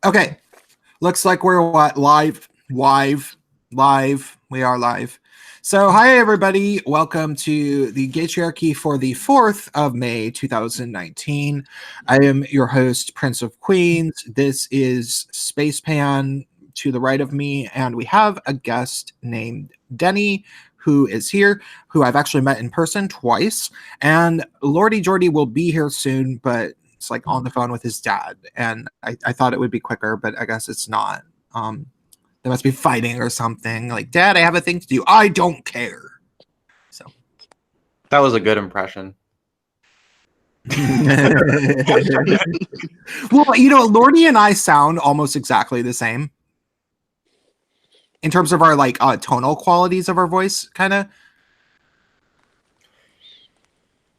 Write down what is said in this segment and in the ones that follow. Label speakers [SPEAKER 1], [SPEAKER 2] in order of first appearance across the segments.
[SPEAKER 1] Okay, looks like we're live. We are live. So, hi everybody. Welcome to the Gaytriarchy for the 4th of May, 2019. I am your host, Prince of Queens. This is Spacepan to the right of me, and we have a guest named Denny, who is here, who I've actually met in person twice. And Lordy Jordy will be here soon, but it's like on the phone with his dad, and I thought it would be quicker, but I guess it's not. They must be fighting or something. Like, Dad, I have a thing to do. I don't care. So
[SPEAKER 2] that was a good impression.
[SPEAKER 1] Well, you know, Lordy and I sound almost exactly the same in terms of our like tonal qualities of our voice, kind of.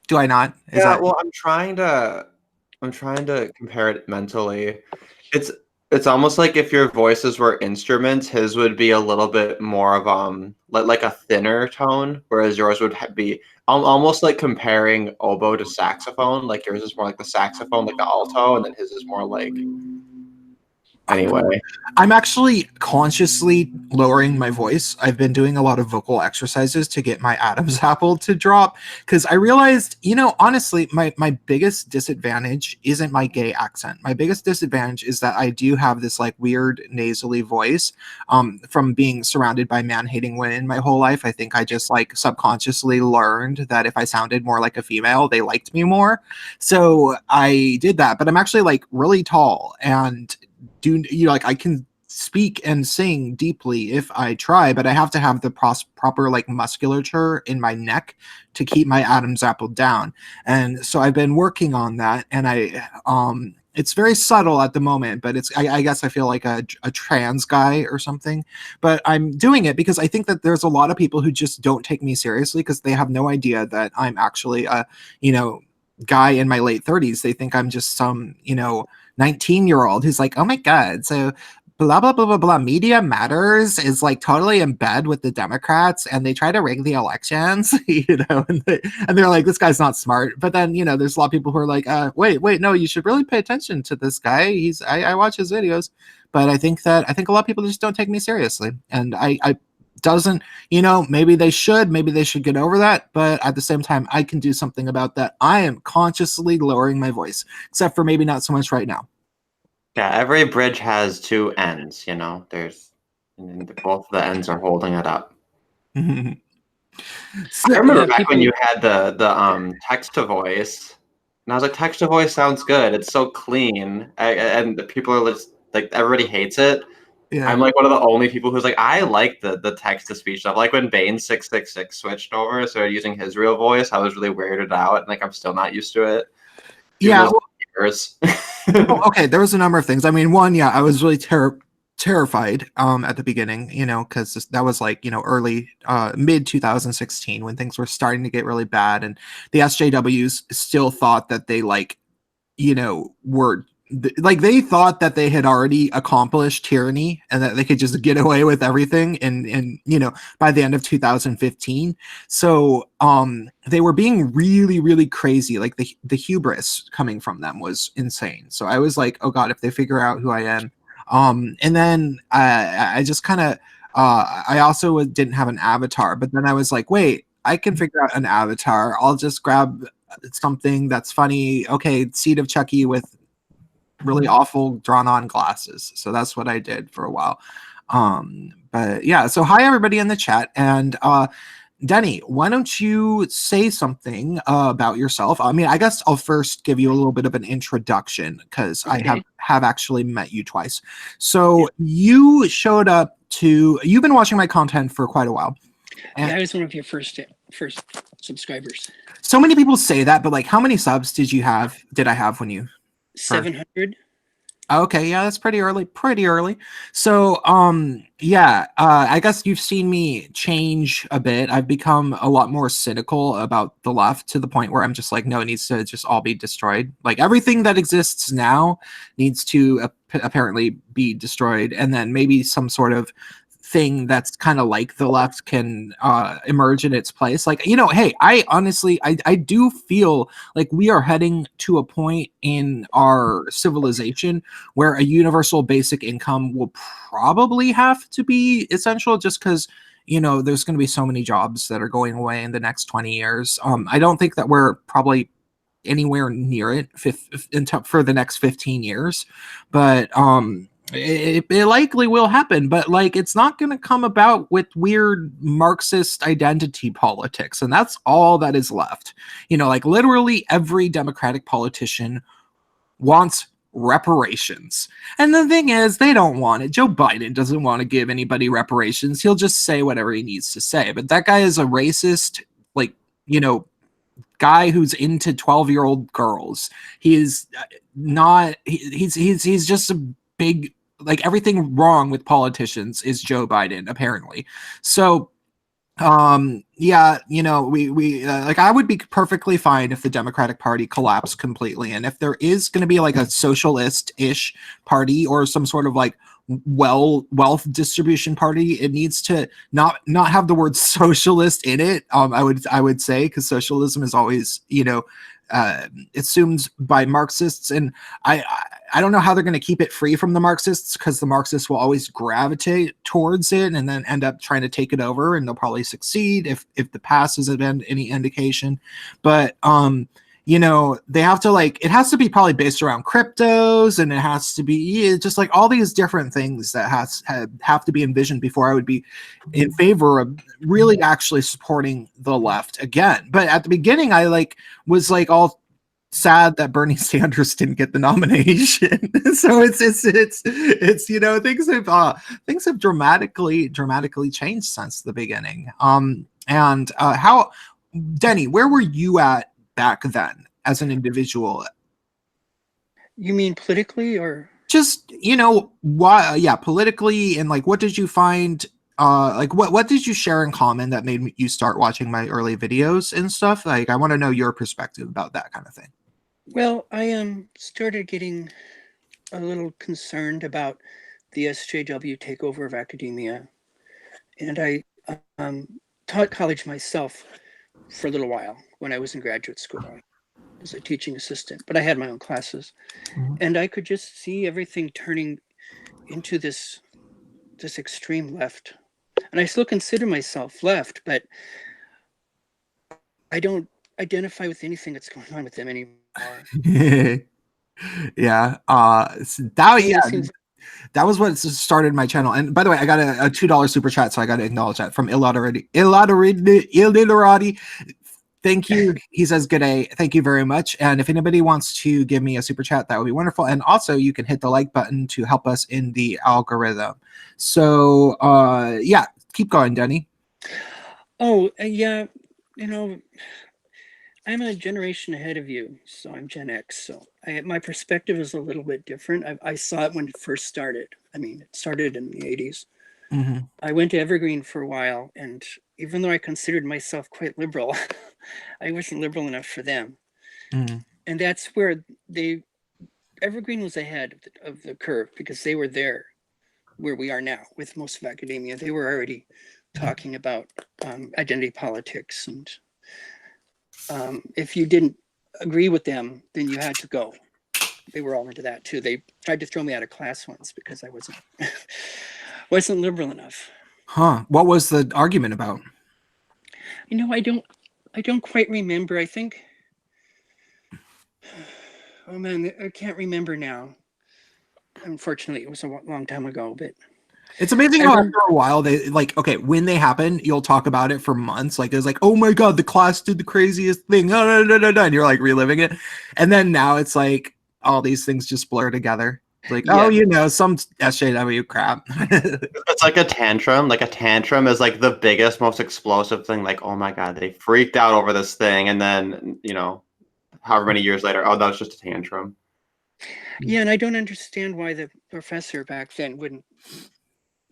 [SPEAKER 1] Do I not?
[SPEAKER 2] Well, I'm trying to compare it mentally. It's almost like if your voices were instruments, his would be a little bit more of like a thinner tone, whereas yours would be almost like comparing oboe to saxophone. Like yours is more like the saxophone, like the alto, and then his is more like. Anyway,
[SPEAKER 1] I'm actually consciously lowering my voice. I've been doing a lot of vocal exercises to get my Adam's apple to drop, because I realized, you know, honestly, my biggest disadvantage isn't my gay accent. My biggest disadvantage is that I do have this like weird nasally voice from being surrounded by man-hating women my whole life. I think I just like subconsciously learned that if I sounded more like a female, they liked me more. So I did that, but I'm actually like really tall and like I can speak and sing deeply if I try, but I have to have the proper like musculature in my neck to keep my Adam's apple down. And so I've been working on that, and it's very subtle at the moment, but I guess I feel like a trans guy or something, but I'm doing it because I think that there's a lot of people who just don't take me seriously because they have no idea that I'm actually a, guy in my late 30s. They think I'm just some, 19-year-old who's like, oh my God, so blah, blah, blah, blah, blah. Media Matters is like totally in bed with the Democrats and they try to rig the elections, and they're like, this guy's not smart. But then, there's a lot of people who are like, wait, no, you should really pay attention to this guy. I watch his videos. But I think a lot of people just don't take me seriously. And I doesn't, maybe they should get over that, but at the same time I can do something about that. I am consciously lowering my voice, except for maybe not so much right now.
[SPEAKER 2] Yeah, every bridge has two ends, there's both the ends are holding it up. I remember back when you had the text to voice, and I was like, text to voice sounds good, it's so clean, and the people are just like, everybody hates it. Yeah. I'm like one of the only people who's like, I like the text to speech stuff. Like when Bane 666 switched over and started using his real voice, I was really weirded out, and like I'm still not used to it.
[SPEAKER 1] Yeah. Okay, there was a number of things. I mean, one, yeah, I was really terrified at the beginning, because that was like, early mid 2016 when things were starting to get really bad, and the SJWs still thought that they like, were like, they thought that they had already accomplished tyranny and that they could just get away with everything and by the end of 2015. So they were being really, really crazy. Like the hubris coming from them was insane. So I was like, oh God, if they figure out who I am. And then I just kind of I also didn't have an avatar, but then I was like, wait, I can figure out an avatar. I'll just grab something that's funny. Okay, Seed of Chucky with really awful drawn on glasses. So that's what I did for a while. But yeah, so hi everybody in the chat. And Denny, why don't you say something about yourself? I mean, I guess I'll first give you a little bit of an introduction because I have actually met you twice. So you showed up you've been watching my content for quite a while.
[SPEAKER 3] And I was one of your first subscribers.
[SPEAKER 1] So many people say that, but like, how many subs did I have when you
[SPEAKER 3] 700?
[SPEAKER 1] Okay, yeah, that's pretty early. So, I guess you've seen me change a bit. I've become a lot more cynical about the left to the point where I'm just like, no, it needs to just all be destroyed. Like everything that exists now needs to apparently be destroyed, and then maybe some sort of thing that's kind of like the left can emerge in its place. Like, you know, hey, I honestly, I do feel like we are heading to a point in our civilization where a universal basic income will probably have to be essential, just because, you know, there's going to be so many jobs that are going away in the next 20 years. I don't think that we're probably anywhere near it for the next 15 years, but it likely will happen. But like, it's not going to come about with weird Marxist identity politics, and that's all that is left. You know, like literally every Democratic politician wants reparations, and the thing is, they don't want it. Joe Biden doesn't want to give anybody reparations. He'll just say whatever he needs to say, but that guy is a racist, like, you know, guy who's into 12-year-old girls. He is not, he's just a big, like, everything wrong with politicians is Joe Biden, apparently. So yeah, you know, we like, I would be perfectly fine if the Democratic Party collapsed completely, and if there is going to be like a socialist-ish party or some sort of like wealth distribution party, it needs to not have the word socialist in it. I would say, because socialism is always, you know, assumed by Marxists, and I don't know how they're going to keep it free from the Marxists, because the Marxists will always gravitate towards it and then end up trying to take it over, and they'll probably succeed if the past has been any indication. But you know, they have to, like, it has to be probably based around cryptos, and it has to be just like all these different things that have to be envisioned before I would be in favor of really actually supporting the left again. But at the beginning, I was all sad that Bernie Sanders didn't get the nomination. So it's you know, things have dramatically changed since the beginning. And how, Denny, where were you at back then as an individual?
[SPEAKER 3] You mean politically, or
[SPEAKER 1] just, you know, why? Yeah, politically, and like, what did you find? Like, what did you share in common that made you start watching my early videos and stuff? Like, I want to know your perspective about that kind of thing.
[SPEAKER 3] Well, I started getting a little concerned about the SJW takeover of academia, and I taught college myself for a little while when I was in graduate school as a teaching assistant, but I had my own classes.
[SPEAKER 1] Mhm.
[SPEAKER 3] And I could just see everything turning into this extreme left. And I still consider myself left, but I don't identify with anything that's going on with them anymore.
[SPEAKER 1] Yeah. That was what started my channel. And by the way, I got a $2 super chat, so I got to acknowledge that from Illuminati. Thank you. He says, good day. Thank you very much. And if anybody wants to give me a super chat, that would be wonderful. And also, you can hit the like button to help us in the algorithm. So, yeah, keep going, Denny.
[SPEAKER 3] Oh, yeah. You know, I'm a generation ahead of you, so I'm Gen X. So my perspective is a little bit different. I saw it when it first started. I mean, it started in the 80s.
[SPEAKER 1] Mm-hmm.
[SPEAKER 3] I went to Evergreen for a while, and even though I considered myself quite liberal, I wasn't liberal enough for them.
[SPEAKER 1] Mm-hmm.
[SPEAKER 3] And that's where Evergreen was ahead of the curve, because they were there where we are now with most of academia. They were already talking about identity politics, and if you didn't agree with them, then you had to go. They were all into that too. They tried to throw me out of class once because I wasn't liberal enough.
[SPEAKER 1] Huh. What was the argument about?
[SPEAKER 3] You know, I don't quite remember. I think, oh man, I can't remember now. Unfortunately, it was a long time ago, but
[SPEAKER 1] it's amazing how after a while they when they happen, you'll talk about it for months. Like, there's oh my god, the class did the craziest thing. No, and you're reliving it. And then now it's all these things just blur together. It's yeah. Oh, you know, some SJW crap.
[SPEAKER 2] It's like a tantrum. Like, a tantrum is the biggest, most explosive thing. Oh my god, they freaked out over this thing, and then, you know, however many years later, oh, that was just a tantrum.
[SPEAKER 3] Yeah, and I don't understand why the professor back then wouldn't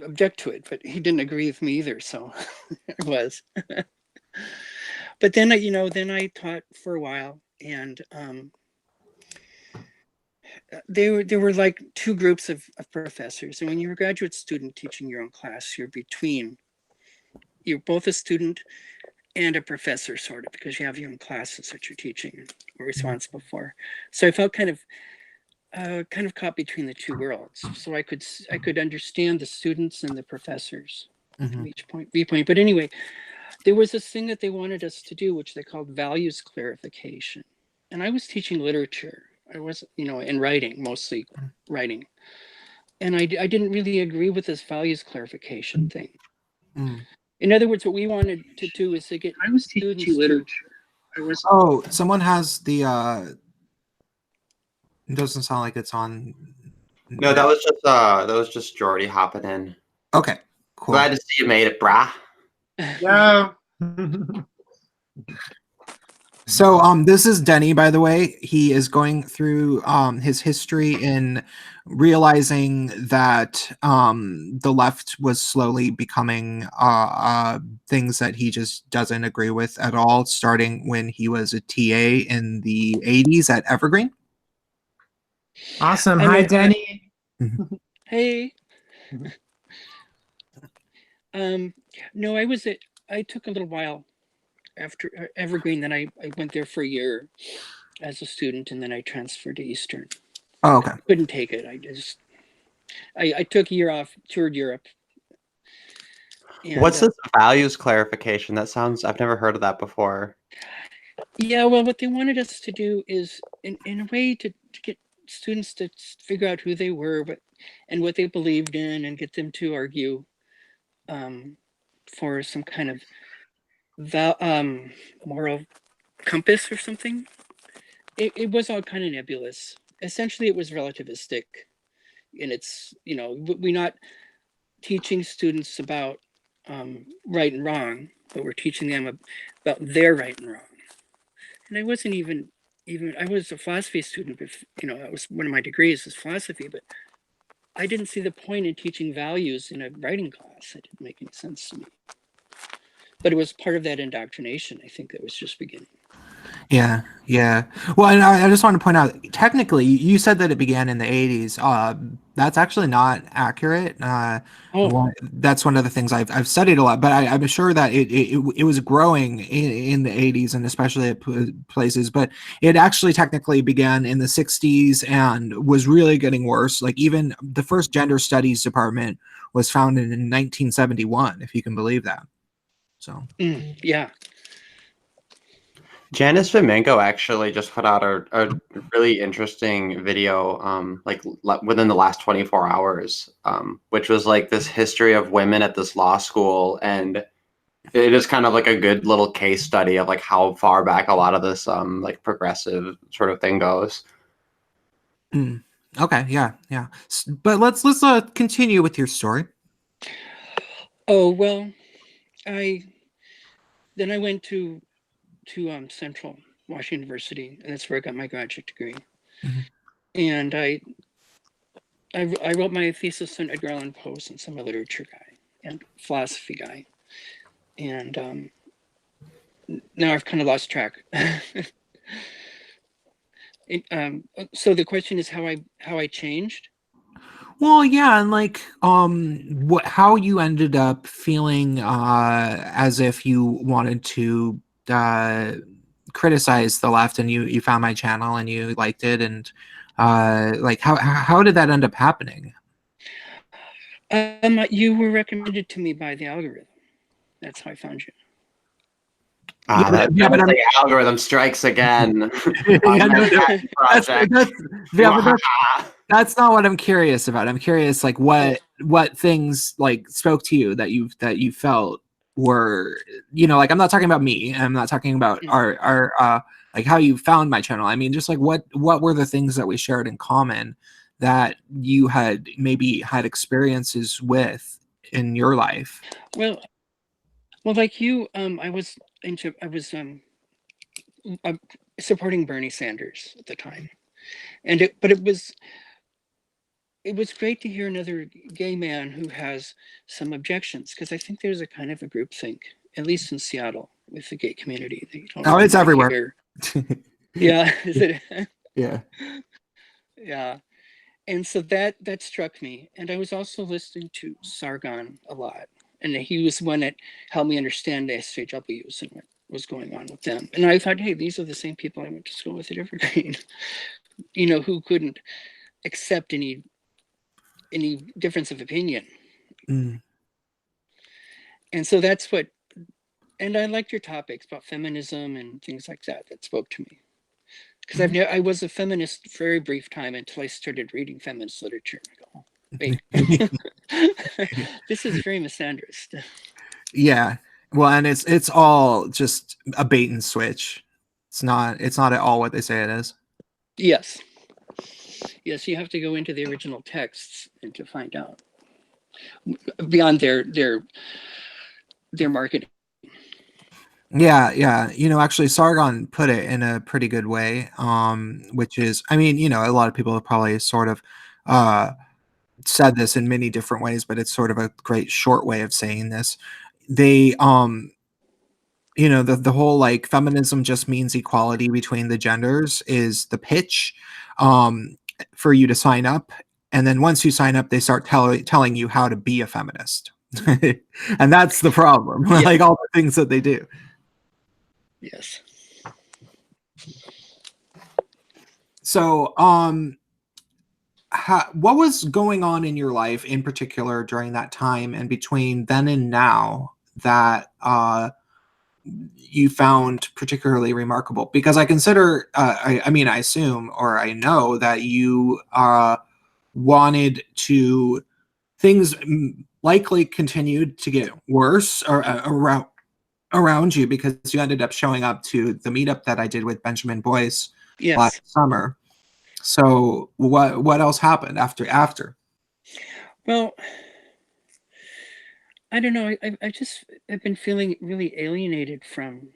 [SPEAKER 3] object to it, but he didn't agree with me either, so it was. But then I taught for a while, and there were like two groups of professors, and when you're a graduate student teaching your own class, you're both a student and a professor, sort of, because you have your own classes that you're teaching or responsible for. So I felt kind of caught between the two worlds. So I could understand the students and the professors from each viewpoint. But anyway, there was this thing that they wanted us to do, which they called values clarification. And I was teaching literature. I was, in writing, mostly writing. And I didn't really agree with this values clarification thing. In other words, what we wanted to do is to get students
[SPEAKER 1] Oh, someone has the it doesn't sound like it's on.
[SPEAKER 2] No, that was just Jordy hopping in.
[SPEAKER 1] Okay, cool.
[SPEAKER 2] Glad to see you made it, brah.
[SPEAKER 4] Yeah.
[SPEAKER 1] So this is Denny, by the way. He is going through his history in realizing that the left was slowly becoming things that he just doesn't agree with at all, starting when he was a TA in the 80s at Evergreen.
[SPEAKER 4] Awesome. Hi, Denny.
[SPEAKER 3] Hey. No, I took a little while after Evergreen. Then I went there for a year as a student, and then I transferred to Eastern.
[SPEAKER 1] Oh, okay.
[SPEAKER 3] I couldn't take it. I took a year off, toured Europe.
[SPEAKER 2] And, what's this values clarification? I've never heard of that before.
[SPEAKER 3] Yeah, well, what they wanted us to do is, in a way, to get students to figure out who they were, and what they believed in, and get them to argue for some kind of moral compass or something. It was all kind of nebulous. Essentially, it was relativistic, and it's, we're not teaching students about right and wrong, but we're teaching them about their right and wrong. And I wasn't even I was a philosophy student, but that was one of my degrees is philosophy, but I didn't see the point in teaching values in a writing class. It didn't make any sense to me. But it was part of that indoctrination, I think, that was just beginning.
[SPEAKER 1] Yeah. Well, and I just want to point out, technically, you said that it began in the 80s. That's actually not accurate. That's one of the things I've studied a lot, but I'm sure that it was growing in the 80s, and especially at places, but it actually technically began in the 60s and was really getting worse. Like, even the first gender studies department was founded in 1971, if you can believe that. So
[SPEAKER 3] yeah.
[SPEAKER 2] Janice Domingo actually just put out a really interesting video, like within the last 24 hours, which was like this history of women at this law school, and it is kind of like a good little case study of like how far back a lot of this like progressive sort of thing goes.
[SPEAKER 1] Okay, yeah. But let's continue with your story.
[SPEAKER 3] Oh well, I went to Central Washington University, and that's where I got my graduate degree. And I wrote my thesis on Edgar Allan Poe, since I'm a literature guy and philosophy guy, and now I've kind of lost track. So the question is how I changed.
[SPEAKER 1] Well, yeah, and like how you ended up feeling as if you wanted to criticize the left, and you found my channel and you liked it, and like how did that end up happening?
[SPEAKER 3] You were recommended to me by the algorithm. That's how I found you.
[SPEAKER 2] The algorithm strikes again.
[SPEAKER 1] That's not what I'm curious about. I'm curious, like, what things like spoke to you that you felt were, like, I'm not talking about me. I'm not talking about our like how you found my channel. I mean, just like what were the things that we shared in common that you had maybe had experiences with in your life?
[SPEAKER 3] Well, like you, I was supporting Bernie Sanders at the time, but it was great to hear another gay man who has some objections, because I think there's a kind of a groupthink, at least in Seattle, with the gay community.
[SPEAKER 1] It's everywhere.
[SPEAKER 3] Yeah, is it?
[SPEAKER 1] Yeah.
[SPEAKER 3] Yeah. And so that struck me. And I was also listening to Sargon a lot. And he was one that helped me understand the SJWs and what was going on with them. And I thought, hey, these are the same people I went to school with at Evergreen, you know, who couldn't accept any difference of opinion.
[SPEAKER 1] Mm.
[SPEAKER 3] And so that's what, and I liked your topics about feminism and things like that. That spoke to me. Because I was a feminist for a very brief time until I started reading feminist literature. I go, wait, this is very misandrist.
[SPEAKER 1] Yeah, well, and it's all just a bait and switch. It's not at all what they say it is.
[SPEAKER 3] Yes, you have to go into the original texts and to find out beyond their marketing.
[SPEAKER 1] Yeah. You know, actually, Sargon put it in a pretty good way, which is, I mean, you know, a lot of people have probably sort of said this in many different ways, but it's sort of a great short way of saying this. They, you know, the whole like feminism just means equality between the genders is the pitch for you to sign up. And then once you sign up, they start telling you how to be a feminist. And that's the problem,
[SPEAKER 3] Yeah.
[SPEAKER 1] like all the things that they do.
[SPEAKER 3] Yes.
[SPEAKER 1] So, what was going on in your life in particular during that time and between then and now that you found particularly remarkable? Because I consider, I mean, I assume, or I know that you wanted to, things likely continued to get worse or around you because you ended up showing up to the meetup that I did with Benjamin Boyce last summer. So what else happened after? Well,
[SPEAKER 3] I don't know. I've been feeling really alienated from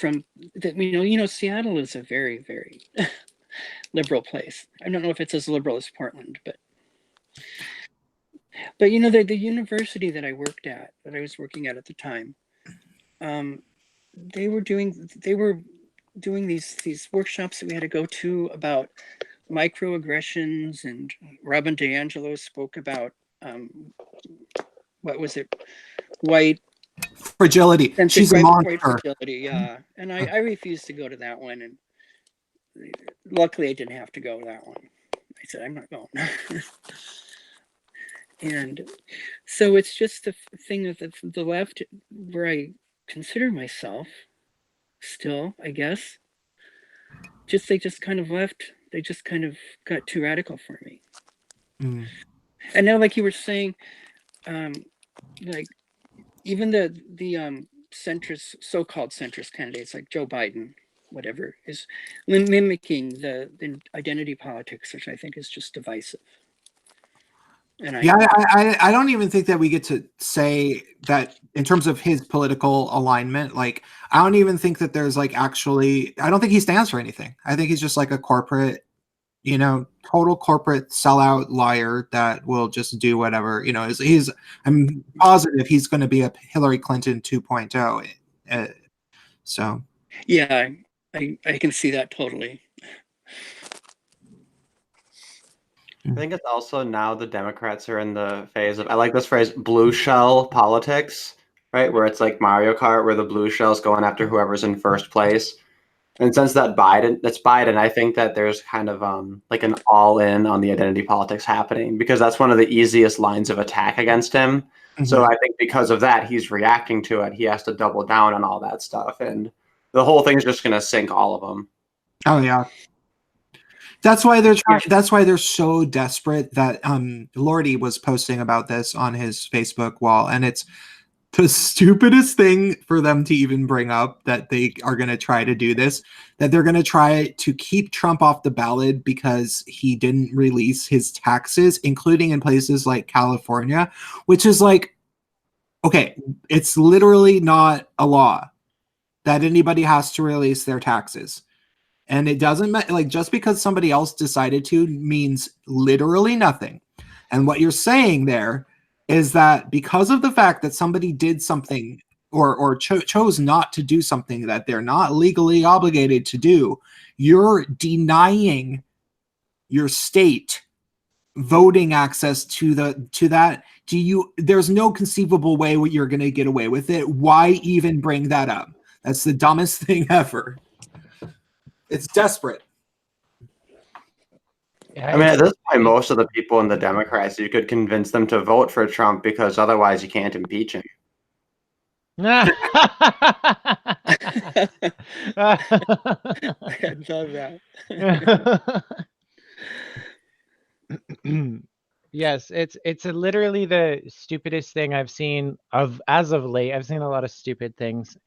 [SPEAKER 3] that. You know, Seattle is a very, very liberal place. I don't know if it's as liberal as Portland, but you know, the university that I was working at the time, they were doing these workshops that we had to go to about microaggressions, and Robin DiAngelo spoke about what was it, white
[SPEAKER 1] fragility. She's a monster.
[SPEAKER 3] White fragility, yeah. And I refused to go to that one, and luckily I didn't have to go to that one. I said, I'm not going. And so it's just the thing of the left, where I consider myself still, I guess, they just kind of left. They just kind of got too radical for me. Mm. And now, like you were saying, like even the centrist, so-called centrist candidates like Joe Biden, whatever, is mimicking the identity politics, which I think is just divisive. And
[SPEAKER 1] I don't even think that we get to say that in terms of his political alignment. Like, I don't even think that there's like actually, I don't think he stands for anything. I think he's just like a corporate, you know, total corporate sellout liar that will just do whatever, you know, I'm positive he's going to be a Hillary Clinton 2.0. So.
[SPEAKER 3] Yeah, I can see that totally.
[SPEAKER 2] I think it's also now the Democrats are in the phase of, I like this phrase, blue shell politics, right? Where it's like Mario Kart, where the blue shell's going after whoever's in first place. And since that's Biden, I think that there's kind of like an all-in on the identity politics happening, because that's one of the easiest lines of attack against him. Mm-hmm. So I think because of that, he's reacting to it. He has to double down on all that stuff. And the whole thing is just going to sink all of them.
[SPEAKER 1] Oh, yeah. That's why they're trying. That's why they're so desperate that Lordy was posting about this on his Facebook wall, and it's the stupidest thing for them to even bring up, that they are going to try to do this, that they're going to try to keep Trump off the ballot because he didn't release his taxes, including in places like California, which is like, okay, it's literally not a law that anybody has to release their taxes. And it doesn't matter, like, just because somebody else decided to means literally nothing. And what you're saying there is that because of the fact that somebody did something or chose not to do something that they're not legally obligated to do, you're denying your state voting access to that, there's no conceivable way you're going to get away with it. Why even bring that up? That's the dumbest thing ever. It's desperate.
[SPEAKER 2] I mean, at this point, most of the people in the Democrats, you could convince them to vote for Trump because otherwise you can't impeach him.
[SPEAKER 5] I
[SPEAKER 3] love that.
[SPEAKER 5] Yes, it's literally the stupidest thing I've seen as of late. I've seen a lot of stupid things,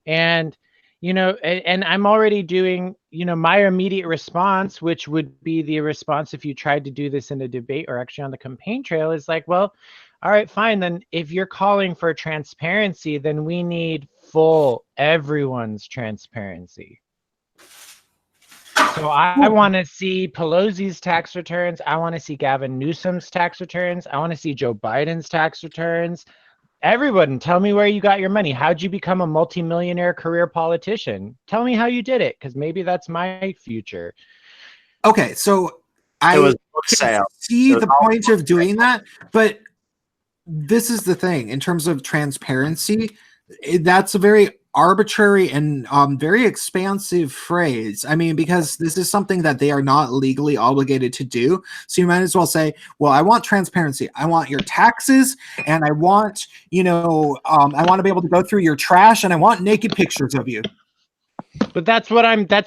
[SPEAKER 5] and and I'm already doing my immediate response, which would be the response if you tried to do this in a debate or actually on the campaign trail, is like, well, all right, fine. Then if you're calling for transparency, then we need everyone's transparency. So I want to see Pelosi's tax returns. I want to see Gavin Newsom's tax returns. I want to see Joe Biden's tax returns. Everyone, tell me where you got your money. How'd you become a multimillionaire career politician? Tell me how you did it, because maybe that's my future.
[SPEAKER 1] Okay, so I can see the point of doing that, but this is the thing. In terms of transparency, that's a very arbitrary and very expansive phrase. I mean, because this is something that they are not legally obligated to do. So you might as well say, well, I want transparency. I want your taxes, and I want, I want to be able to go through your trash, and I want naked pictures of you.
[SPEAKER 5] But that's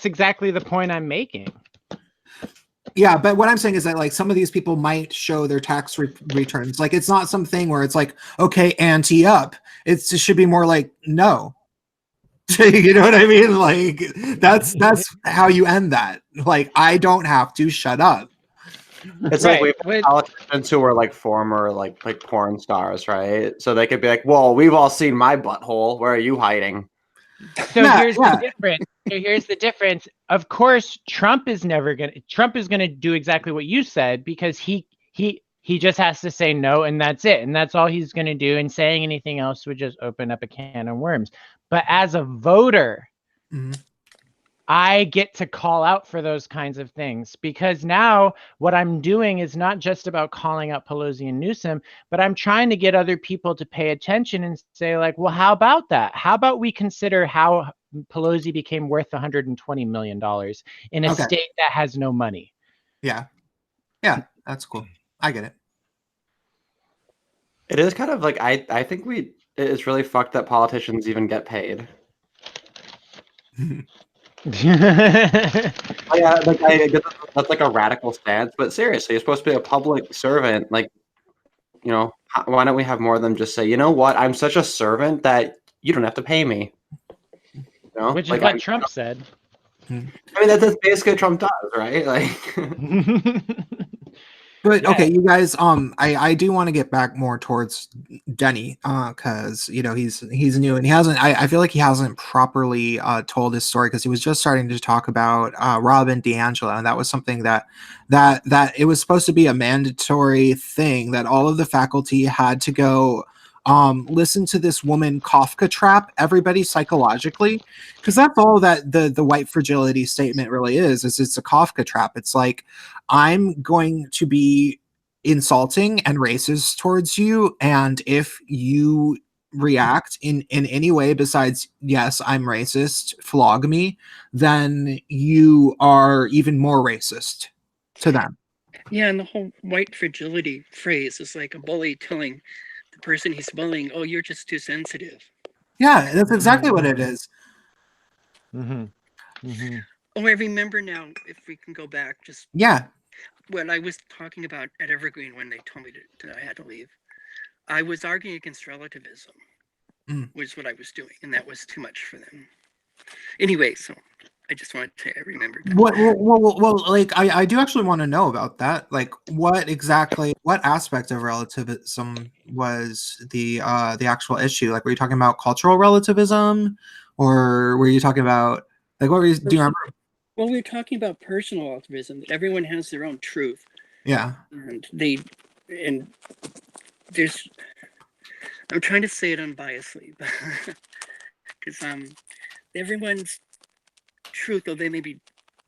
[SPEAKER 5] exactly the point I'm making.
[SPEAKER 1] Yeah, but what I'm saying is that like some of these people might show their tax returns. Like it's not something where it's like, okay, ante up. It should be more like, no. You know what I mean? Like that's how you end that. Like I don't have to shut up.
[SPEAKER 2] It's right. Like we have politicians who are like former like porn stars, right? So they could be like, "Well, we've all seen my butthole. Where are you hiding?"
[SPEAKER 5] So here's the difference. Here's the difference. Of course, Trump is gonna do exactly what you said, because he just has to say no, and that's it, and that's all he's gonna do. And saying anything else would just open up a can of worms. But as a voter, I get to call out for those kinds of things, because now what I'm doing is not just about calling out Pelosi and Newsom, but I'm trying to get other people to pay attention and say like, well, how about that? How about we consider how Pelosi became worth $120 million in a state that has no money?
[SPEAKER 1] Yeah. Yeah, that's cool. I get it.
[SPEAKER 2] It is kind of like, I think it's really fucked that politicians even get paid. Yeah, like I guess that's like a radical stance, but seriously, you're supposed to be a public servant. Like, why don't we have more of them just say, you know what, I'm such a servant that you don't have to pay me.
[SPEAKER 5] Which is what Trump said.
[SPEAKER 2] I mean, that's basically what Trump does, right? Like.
[SPEAKER 1] But okay, you guys, I do want to get back more towards Denny, because he's new and he hasn't. I feel like he hasn't properly told his story, because he was just starting to talk about Robin DiAngelo, and that was something that it was supposed to be a mandatory thing that all of the faculty had to go listen to this woman Kafka trap everybody psychologically, because that's all that the white fragility statement really is it's a Kafka trap. It's like, I'm going to be insulting and racist towards you, and if you react in any way besides yes, I'm racist, flog me, then you are even more racist to them.
[SPEAKER 3] Yeah, and the whole white fragility phrase is like a bully telling the person he's bullying, oh, you're just too sensitive.
[SPEAKER 1] Yeah, that's exactly what it is.
[SPEAKER 3] Oh, I remember now, if we can go back, just when I was talking about at Evergreen when they told me that I had to leave, I was arguing against relativism, was what I was doing, and that was too much for them. Anyway, so I just wanted to remember that.
[SPEAKER 1] Well, like I do actually want to know about that. Like, what aspect of relativism was the actual issue? Like, were you talking about cultural relativism, or were you talking about like what were you? Do you remember?
[SPEAKER 3] Well, we were talking about personal relativism. That everyone has their own truth.
[SPEAKER 1] Yeah.
[SPEAKER 3] And there's. I'm trying to say it unbiasedly, because everyone's truth, though they may be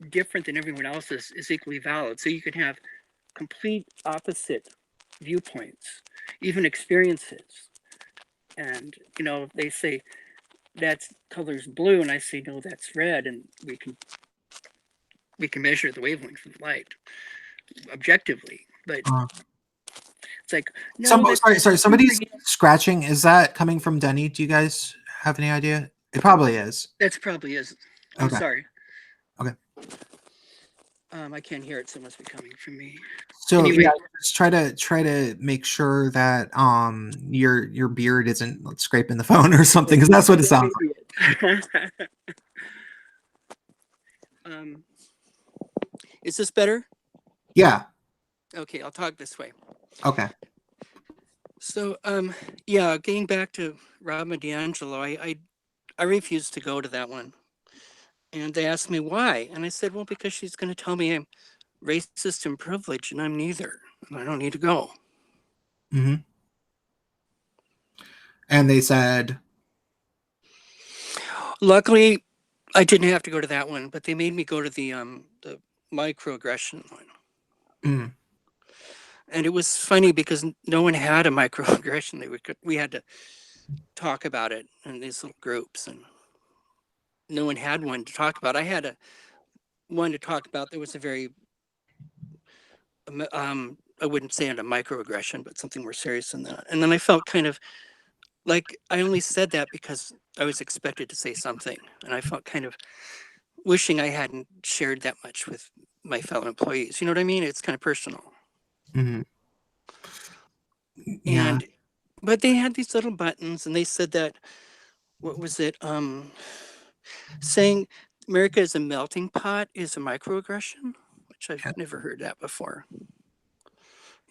[SPEAKER 3] different than everyone else's is equally valid. So you can have complete opposite viewpoints, even experiences. And, you know, they say that color's blue, and I say, no, that's red. And we can measure the wavelength of light objectively. But it's like, no.
[SPEAKER 1] Sorry. Somebody's scratching. Is that coming from Denny? Do you guys have any idea? It probably is.
[SPEAKER 3] That's probably is. I'm sorry.
[SPEAKER 1] Okay.
[SPEAKER 3] I can't hear it, so it must be coming from me.
[SPEAKER 1] So
[SPEAKER 3] anyway,
[SPEAKER 1] yeah, just try to make sure that your beard isn't scraping the phone or something, because that's what it sounds like.
[SPEAKER 3] Is this better?
[SPEAKER 1] Yeah.
[SPEAKER 3] Okay, I'll talk this way.
[SPEAKER 1] Okay.
[SPEAKER 3] So yeah, getting back to Robin DiAngelo, I refused to go to that one. And they asked me why. And I said, well, because she's going to tell me I'm racist and privileged, and I'm neither. And I don't need to go.
[SPEAKER 1] Mm-hmm. And they said?
[SPEAKER 3] Luckily, I didn't have to go to that one, but they made me go to the microaggression one.
[SPEAKER 1] Mm.
[SPEAKER 3] And it was funny because no one had a microaggression. We had to talk about it in these little groups, and no one had one to talk about. I had one to talk about. There was a very, I wouldn't say it a microaggression, but something more serious than that. And then I felt kind of like I only said that because I was expected to say something. And I felt kind of wishing I hadn't shared that much with my fellow employees. You know what I mean? It's kind of personal.
[SPEAKER 1] Mm-hmm. Yeah.
[SPEAKER 3] But they had these little buttons, and they said that, what was it? Saying America is a melting pot is a microaggression, which I've never heard that before.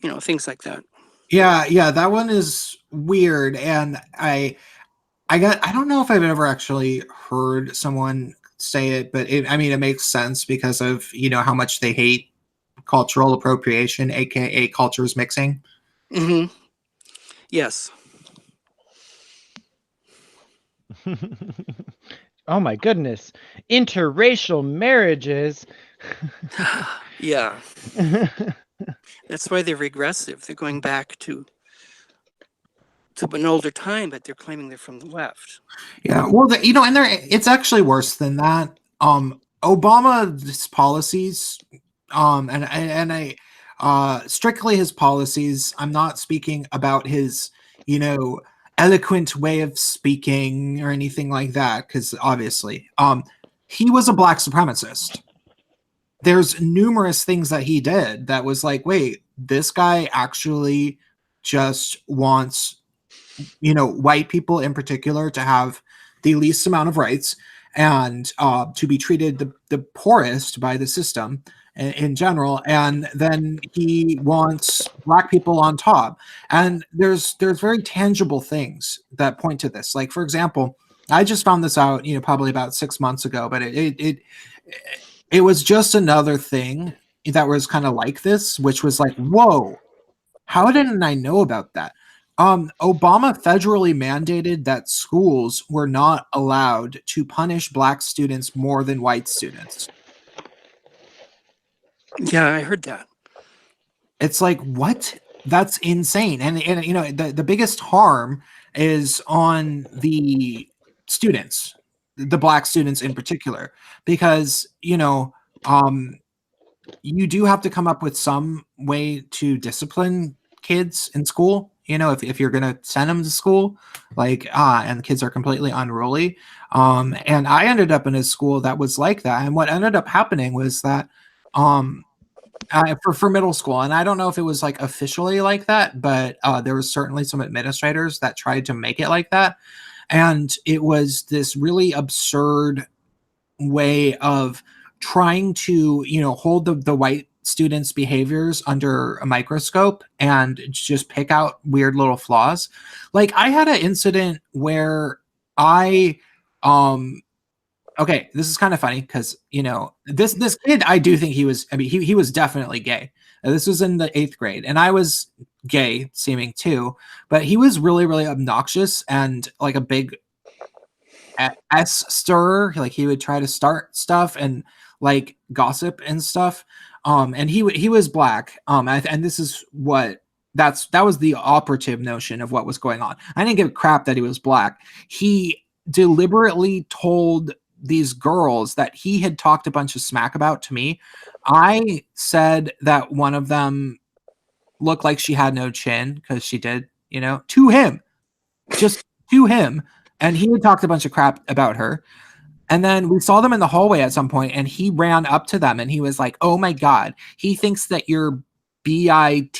[SPEAKER 3] You know, things like that.
[SPEAKER 1] Yeah, that one is weird, and I don't know if I've ever actually heard someone say it, but it makes sense because of, you know, how much they hate cultural appropriation, aka cultures mixing.
[SPEAKER 3] Mm-hmm. Yes.
[SPEAKER 5] Oh my goodness. Interracial marriages.
[SPEAKER 3] Yeah. That's why they're regressive. They're going back to an older time, but they're claiming they're from the left.
[SPEAKER 1] Yeah, well, it's actually worse than that. Obama's policies, strictly his policies. I'm not speaking about his, you know, eloquent way of speaking or anything like that, because obviously, he was a black supremacist. There's numerous things that he did that was like, wait, this guy actually just wants, you know, white people in particular to have the least amount of rights and to be treated the poorest by the system in general, and then he wants black people on top. And there's very tangible things that point to this. Like, for example, I just found this out, you know, probably about 6 months ago, but it was just another thing that was kind of like this, which was like, whoa, how didn't I know about that? Obama federally mandated that schools were not allowed to punish black students more than white students.
[SPEAKER 3] Yeah, I heard that.
[SPEAKER 1] It's like, what? That's insane. And you know, the biggest harm is on the students, the black students in particular, because, you know, you do have to come up with some way to discipline kids in school, you know, if you're going to send them to school, like, and the kids are completely unruly. And I ended up in a school that was like that. And what ended up happening was that, for middle school, and I don't know if it was like officially like that, but there was certainly some administrators that tried to make it like that. And it was this really absurd way of trying to, you know, hold the white students' behaviors under a microscope and just pick out weird little flaws. Like, I had an incident where okay, this is kind of funny because, you know, this kid, I do think he was definitely gay. This was in the 8th grade, and I was gay seeming too, but he was really, really obnoxious and like a big S stirrer. Like, he would try to start stuff, and like gossip and stuff. And he was black. And this is what that was the operative notion of what was going on. I didn't give a crap that he was black. He deliberately told these girls that he had talked a bunch of smack about to me. I said that one of them looked like she had no chin, because she did, to him, just to him. And he had talked a bunch of crap about her. And then we saw them in the hallway at some point, and he ran up to them and he was like, oh my God, he thinks that you're BIT,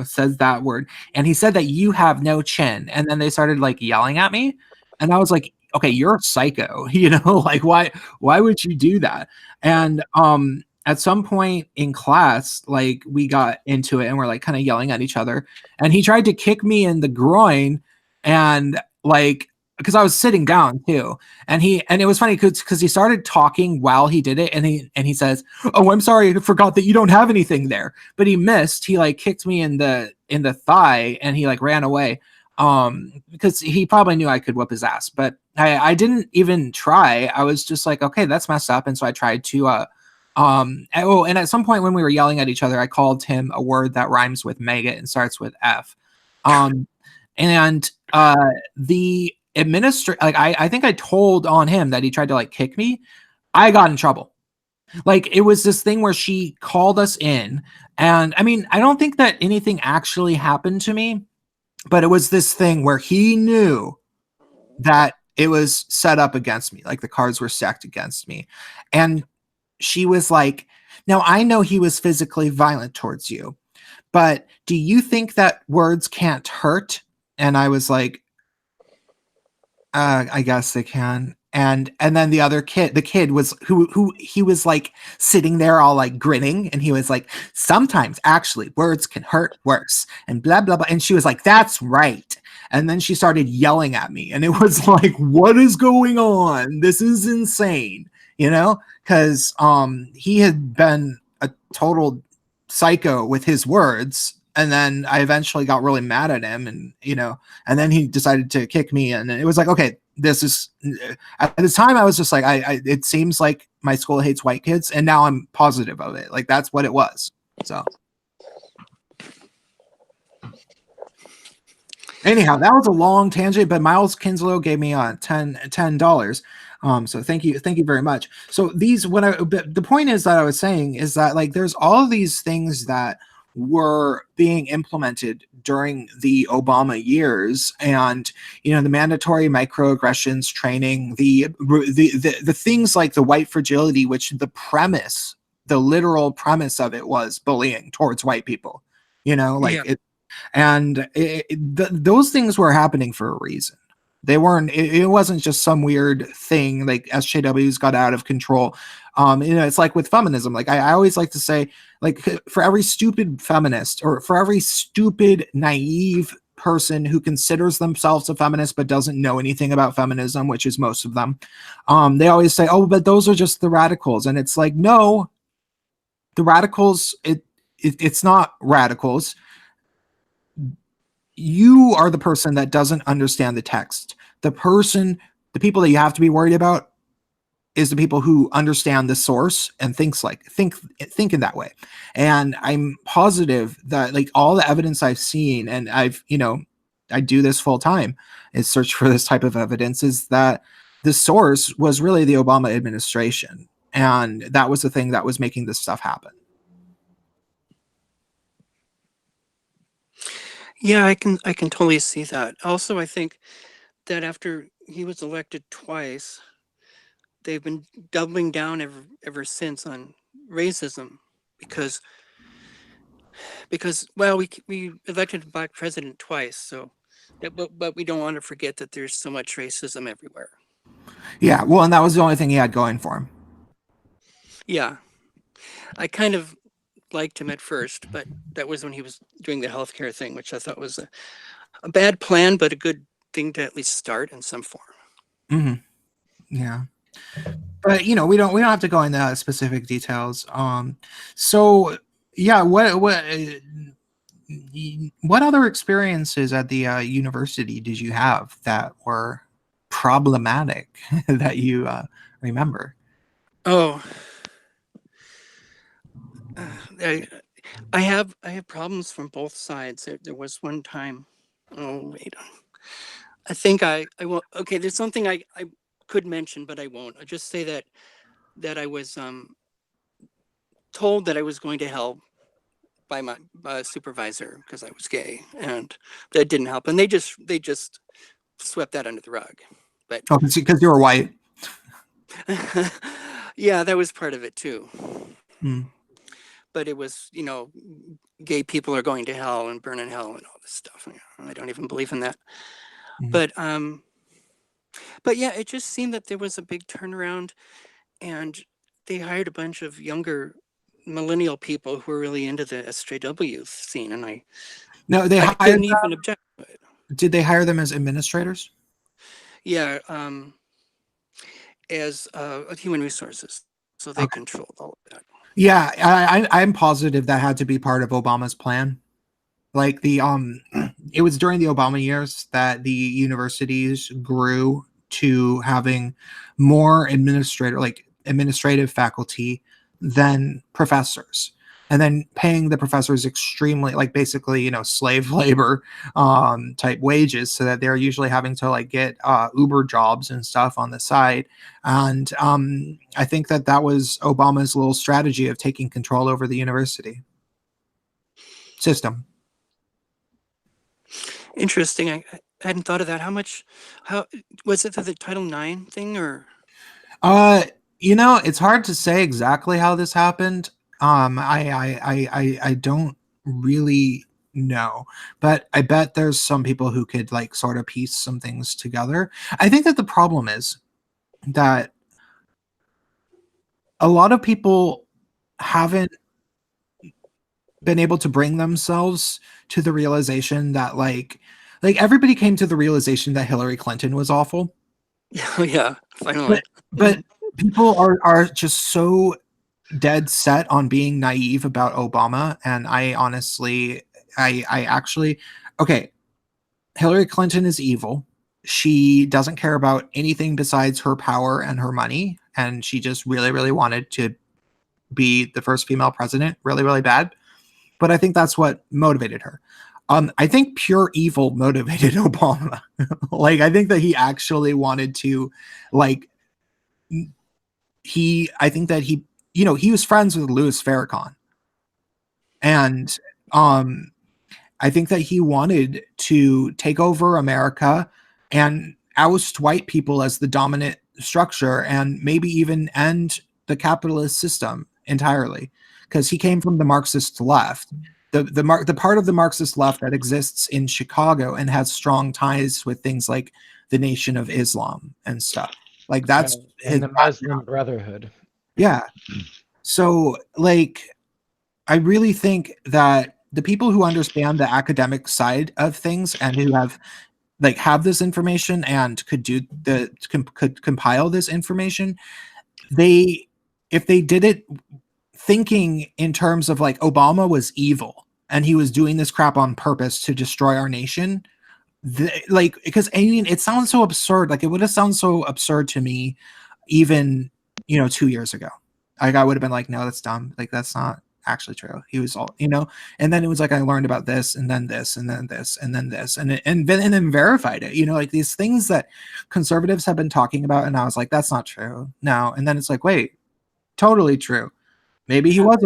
[SPEAKER 1] says that word. And he said that you have no chin. And then they started like yelling at me. And I was like, okay, you're a psycho, like why would you do that? And at some point in class, like we got into it and we're like kind of yelling at each other. And he tried to kick me in the groin, and like, because I was sitting down too. And it was funny because he started talking while he did it. And he says, oh, I'm sorry, I forgot that you don't have anything there. But he missed. He like kicked me in the thigh, and he like ran away. Because he probably knew I could whip his ass, but I didn't even try. I was just like, okay, that's messed up. And so I tried to, and at some point when we were yelling at each other, I called him a word that rhymes with maggot and starts with F. The administrator, like I think I told on him that he tried to like kick me. I got in trouble. Like it was this thing where she called us in, and I mean, I don't think that anything actually happened to me, but it was this thing where he knew that it was set up against me, like the cards were stacked against me. And she was like, now I know he was physically violent towards you, but do you think that words can't hurt? And I was like, I guess they can. And then the kid was who he was like sitting there all like grinning, and he was like, sometimes actually words can hurt worse, and blah blah blah. And she was like, that's right. And then she started yelling at me, and it was like, what is going on? This is insane, because he had been a total psycho with his words. And then I eventually got really mad at him, and and then he decided to kick me, and it was like, okay, this is, at the time I was just like, it seems like my school hates white kids, and now I'm positive of it. Like that's what it was. So anyhow, that was a long tangent, but Miles Kinslow gave me $10. So thank you very much. So the point is that I was saying is that like there's all of these things that were being implemented during the Obama years, and the mandatory microaggressions training, the things like the white fragility, which the literal premise of it was bullying towards white people, those things were happening for a reason. They weren't, it wasn't just some weird thing like SJWs got out of control. It's like with feminism, like I always like to say, like for every stupid feminist or for every stupid naive person who considers themselves a feminist but doesn't know anything about feminism, which is most of them, they always say, oh, but those are just the radicals. And it's like, no, the radicals, it's not radicals. You are the person that doesn't understand the text. The people that you have to be worried about is the people who understand the source and think in that way. And I'm positive that like all the evidence I've seen, and I do this full time, is search for this type of evidence, is that the source was really the Obama administration. And that was the thing that was making this stuff happen.
[SPEAKER 3] Yeah, I can totally see that. Also, I think that after he was elected twice, they've been doubling down ever since on racism, because well, we elected a black president twice, so but we don't want to forget that there's so much racism everywhere.
[SPEAKER 1] Yeah, well, and that was the only thing he had going for him.
[SPEAKER 3] Yeah, I kind of liked him at first, but that was when he was doing the healthcare thing, which I thought was a bad plan, but a good thing to at least start in some form.
[SPEAKER 1] Mm-hmm. Yeah, but we don't have to go into specific details. So yeah, what other experiences at the university did you have that were problematic that you remember?
[SPEAKER 3] Oh, I have problems from both sides. There was one time. Oh wait, I think I will. Okay, there's something I could mention, but I won't. I'll just say that I was told that I was going to hell by my supervisor because I was gay, and that didn't help. And they just swept that under the rug. But
[SPEAKER 1] Oh, because you were white.
[SPEAKER 3] yeah, that was part of it too.
[SPEAKER 1] Hmm.
[SPEAKER 3] But it was, gay people are going to hell and burn in hell and all this stuff. I don't even believe in that.
[SPEAKER 1] Mm-hmm.
[SPEAKER 3] But yeah, it just seemed that there was a big turnaround, and they hired a bunch of younger millennial people who were really into the SJW scene, and I didn't even object to it.
[SPEAKER 1] Did they hire them as administrators?
[SPEAKER 3] Yeah, as human resources, so they controlled all of that.
[SPEAKER 1] Yeah, I'm positive that had to be part of Obama's plan. Like it was during the Obama years that the universities grew to having more administrative faculty than professors, and then paying the professors extremely, like, basically, slave labor type wages, so that they're usually having to like get Uber jobs and stuff on the side. And I think that was Obama's little strategy of taking control over the university system.
[SPEAKER 3] Interesting. I hadn't thought of that. How was it, the Title IX thing, or?
[SPEAKER 1] It's hard to say exactly how this happened. I don't really know, but I bet there's some people who could like sort of piece some things together. I think that the problem is that a lot of people haven't been able to bring themselves to the realization that like everybody came to the realization that Hillary Clinton was awful.
[SPEAKER 3] Yeah, finally.
[SPEAKER 1] But people are just so dead set on being naive about Obama, and I honestly, I actually, okay, Hillary Clinton is evil. She doesn't care about anything besides her power and her money, and she just really, really wanted to be the first female president really, really bad. But I think that's what motivated her. I think pure evil motivated Obama. Like, I think that he actually wanted to, like, I think that he was friends with Louis Farrakhan. And I think that he wanted to take over America and oust white people as the dominant structure, and maybe even end the capitalist system entirely, because he came from the Marxist left. The part of the Marxist left that exists in Chicago and has strong ties with things like the Nation of Islam and stuff. Like, that's
[SPEAKER 5] and the Muslim Brotherhood.
[SPEAKER 1] Yeah. So, like, I really think that the people who understand the academic side of things and who have this information and could compile this information, if they did it thinking in terms of like Obama was evil and he was doing this crap on purpose to destroy our nation, because I mean, it sounds so absurd. Like, it would have sounded so absurd to me even 2 years ago. Like, I would have been like, no, that's dumb. Like, that's not actually true. He was all, and then it was like, I learned about this and then this and then this and then this and then verified it, like these things that conservatives have been talking about. And I was like, that's not true. No. And then it's like, wait, totally true. Maybe he was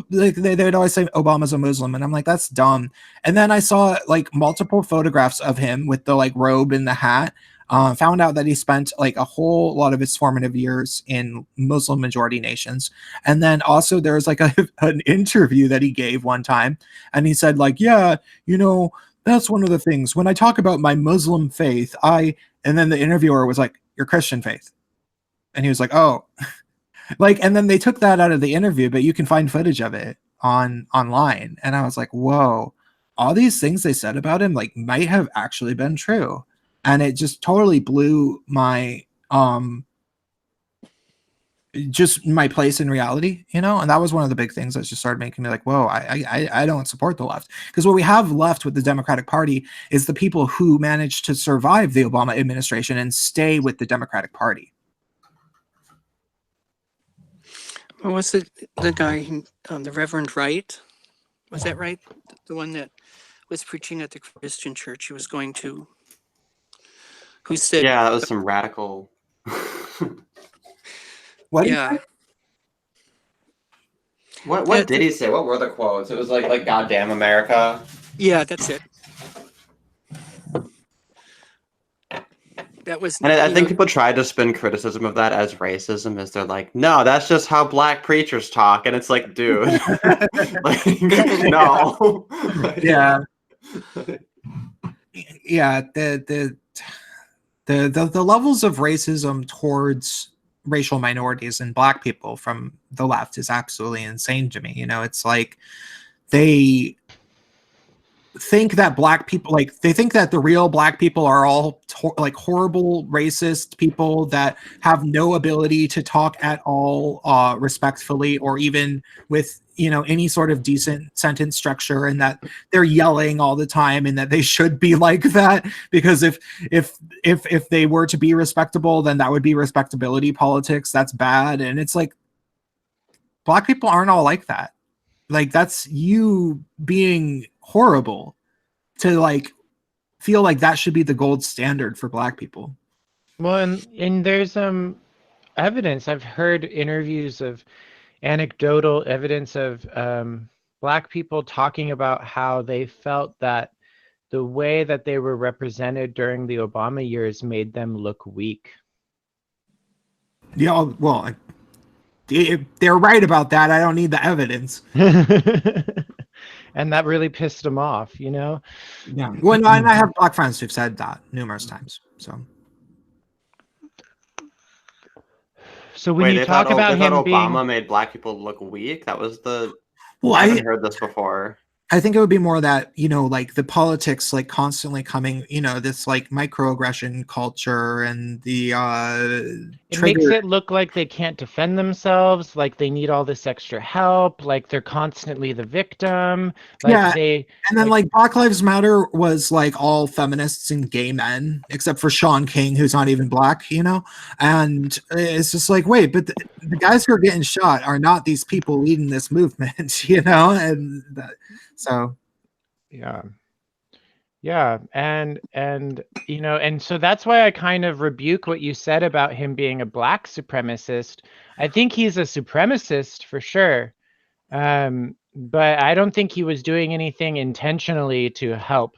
[SPEAKER 1] they'd always say Obama's a Muslim, and I'm like, that's dumb. And then I saw like multiple photographs of him with the like robe and the hat. Found out that he spent like a whole lot of his formative years in Muslim majority nations. And then also there was like an interview that he gave one time, and he said like, yeah, that's one of the things when I talk about my Muslim faith, and then the interviewer was like, your Christian faith. And he was like, oh. Like, and then they took that out of the interview, but you can find footage of it online. And I was like, whoa, all these things they said about him like might have actually been true. And it just totally blew my just my place in reality, and that was one of the big things that just started making me like, whoa, I don't support the left. Because what we have left with the Democratic Party is the people who managed to survive the Obama administration and stay with the Democratic Party.
[SPEAKER 3] What was the guy, the Reverend Wright? Was that right? The one that was preaching at the Christian church he was going to, who said,
[SPEAKER 2] Yeah, that was some radical.
[SPEAKER 1] What?
[SPEAKER 3] yeah,
[SPEAKER 2] What did he say? What were the quotes? It was like "Goddamn America."
[SPEAKER 3] yeah, that's it. That was,
[SPEAKER 2] And I think people tried to spin criticism of that as racism, as they're like, no, that's just how black preachers talk. And it's like, dude, like, no.
[SPEAKER 1] Yeah. Yeah. The levels of racism towards racial minorities and black people from the left is absolutely insane to me. You know, it's like they think that black people, like they think that the real black people are all like horrible racist people that have no ability to talk at all respectfully or even with, you know, any sort of decent sentence structure, and that they're yelling all the time and that they should be like that because if they were to be respectable, then that would be respectability politics. That's bad. And it's like, black people aren't all like that. Like, that's you being horrible to like feel like that should be the gold standard for black people.
[SPEAKER 5] Well, and there's evidence. I've heard interviews of anecdotal evidence of black people talking about how they felt that the way that they were represented during the Obama years made them look weak.
[SPEAKER 1] Yeah, well, if they're right about that, I don't need the evidence.
[SPEAKER 5] And that really pissed them off, you know?
[SPEAKER 1] Yeah. Well, and I have black friends who've said that numerous times.
[SPEAKER 5] So when you talk about him
[SPEAKER 2] Obama made black people look weak, that was the.
[SPEAKER 1] Well,
[SPEAKER 2] I haven't heard this before.
[SPEAKER 1] I think it would be more that, you know, like the politics, like constantly coming, you know, this like microaggression culture and the
[SPEAKER 5] it makes it look like they can't defend themselves, like they need all this extra help, like they're constantly the victim. Like
[SPEAKER 1] yeah,
[SPEAKER 5] they
[SPEAKER 1] and then like Black Lives Matter was like all feminists and gay men, except for Sean King, who's not even black, you know. And it's just like, wait, but the guys who are getting shot are not these people leading this movement, you know. And so
[SPEAKER 5] yeah, and you know, and so that's why I kind of rebuke what you said about him being a black supremacist. I think he's a supremacist for sure, but I don't think he was doing anything intentionally to help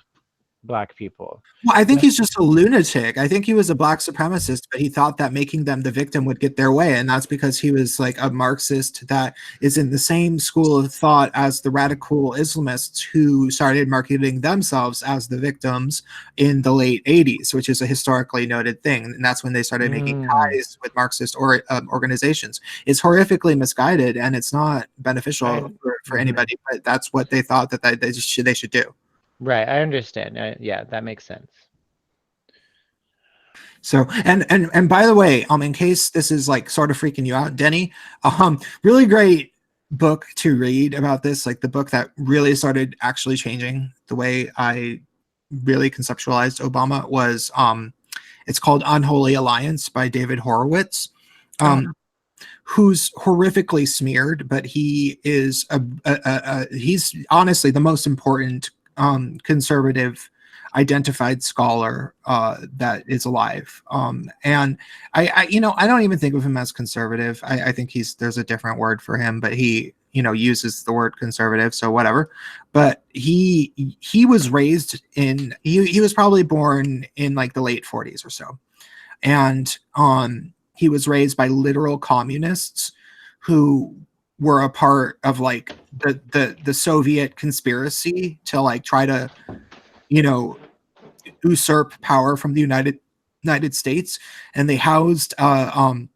[SPEAKER 5] black people.
[SPEAKER 1] Well, I think he's just a lunatic. I think he was a black supremacist, but he thought that making them the victim would get their way. And that's because he was like a Marxist that is in the same school of thought as the radical Islamists who started marketing themselves as the victims in the late 80s, which is a historically noted thing. And that's when they started making ties with Marxist organizations. It's horrifically misguided and it's not beneficial for anybody, but that's what they thought that they should do.
[SPEAKER 5] Right, I understand. Yeah, that makes sense.
[SPEAKER 1] So, and by the way, in case this is like sort of freaking you out, Denny, really great book to read about this. Like the book that really started actually changing the way I really conceptualized Obama was, it's called Unholy Alliance by David Horowitz, who's horrifically smeared, but he is he's honestly the most important conservative identified scholar that is alive. And I you know, I don't even think of him as conservative. I think there's a different word for him, but he, you know, uses the word conservative, so whatever. But he was raised in, he was probably born in like the late 40s or so. And he was raised by literal communists who were a part of like the Soviet conspiracy to like try to, you know, usurp power from the United States. And they housed a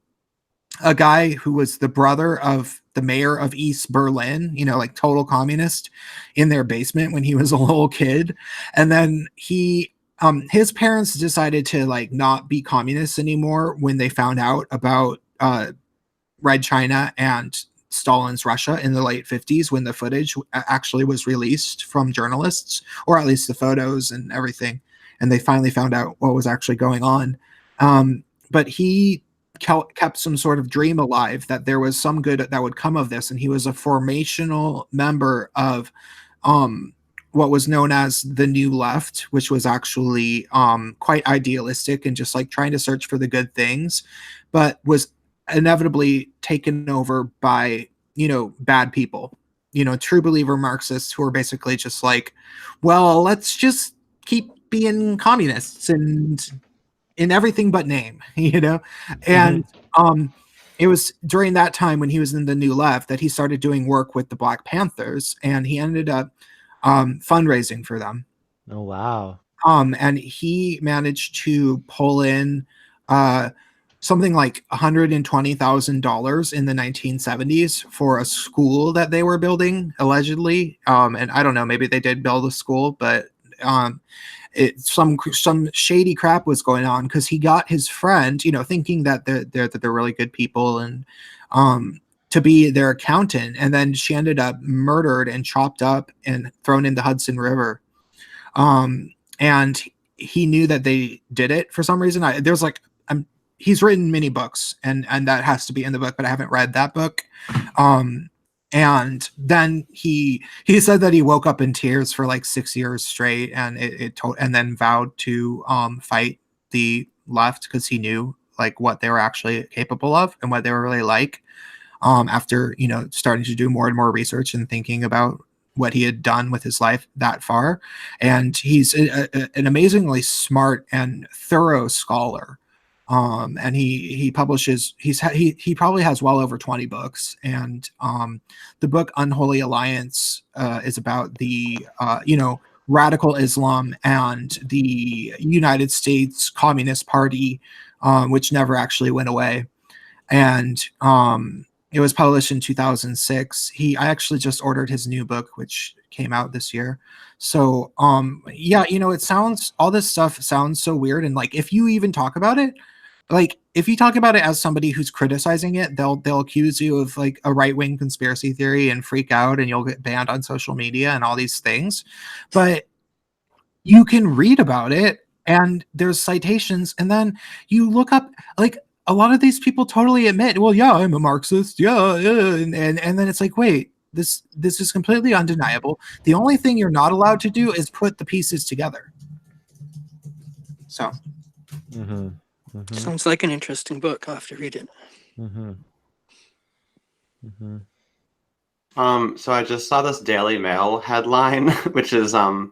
[SPEAKER 1] guy who was the brother of the mayor of East Berlin, you know, like total communist, in their basement when he was a little kid. And then his parents decided to like not be communists anymore when they found out about Red China and Stalin's Russia in the late 50s, when the footage actually was released from journalists, or at least the photos and everything, and they finally found out what was actually going on. But he kept some sort of dream alive that there was some good that would come of this, and he was a formational member of what was known as the New Left, which was actually quite idealistic and just like trying to search for the good things, but was inevitably taken over by, you know, bad people, you know, true believer Marxists who are basically just like, well, let's just keep being communists and in everything but name, you know? And it was during that time when he was in the New Left that he started doing work with the Black Panthers, and he ended up fundraising for them.
[SPEAKER 6] Oh, wow.
[SPEAKER 1] And he managed to pull in something like $120,000 in the 1970s for a school that they were building, allegedly. And I don't know, maybe they did build a school, but some shady crap was going on because he got his friend, you know, thinking that they're really good people, and to be their accountant, and then she ended up murdered and chopped up and thrown in the Hudson River. And he knew that they did it for some reason. He's written many books, and that has to be in the book, but I haven't read that book. And then he said that he woke up in tears for like 6 years straight, and and then vowed to fight the left because he knew like what they were actually capable of and what they were really like. After, you know, starting to do more and more research and thinking about what he had done with his life that far. And he's an amazingly smart and thorough scholar. And he publishes, he probably has well over 20 books. And the book Unholy Alliance is about the, you know, radical Islam and the United States Communist Party, which never actually went away. And it was published in 2006. I actually just ordered his new book, which came out this year. So yeah, you know, all this stuff sounds so weird. And like, if you even talk about it, like if you talk about it as somebody who's criticizing it, they'll accuse you of like a right-wing conspiracy theory and freak out, and you'll get banned on social media and all these things. But you can read about it, and there's citations, and then you look up, like, a lot of these people totally admit, well, yeah, I'm a Marxist, yeah, and then it's like, wait, this is completely undeniable. The only thing you're not allowed to do is put the pieces together. So,
[SPEAKER 3] sounds like an interesting book. I'll have to read it.
[SPEAKER 2] So I just saw this Daily Mail headline, which is on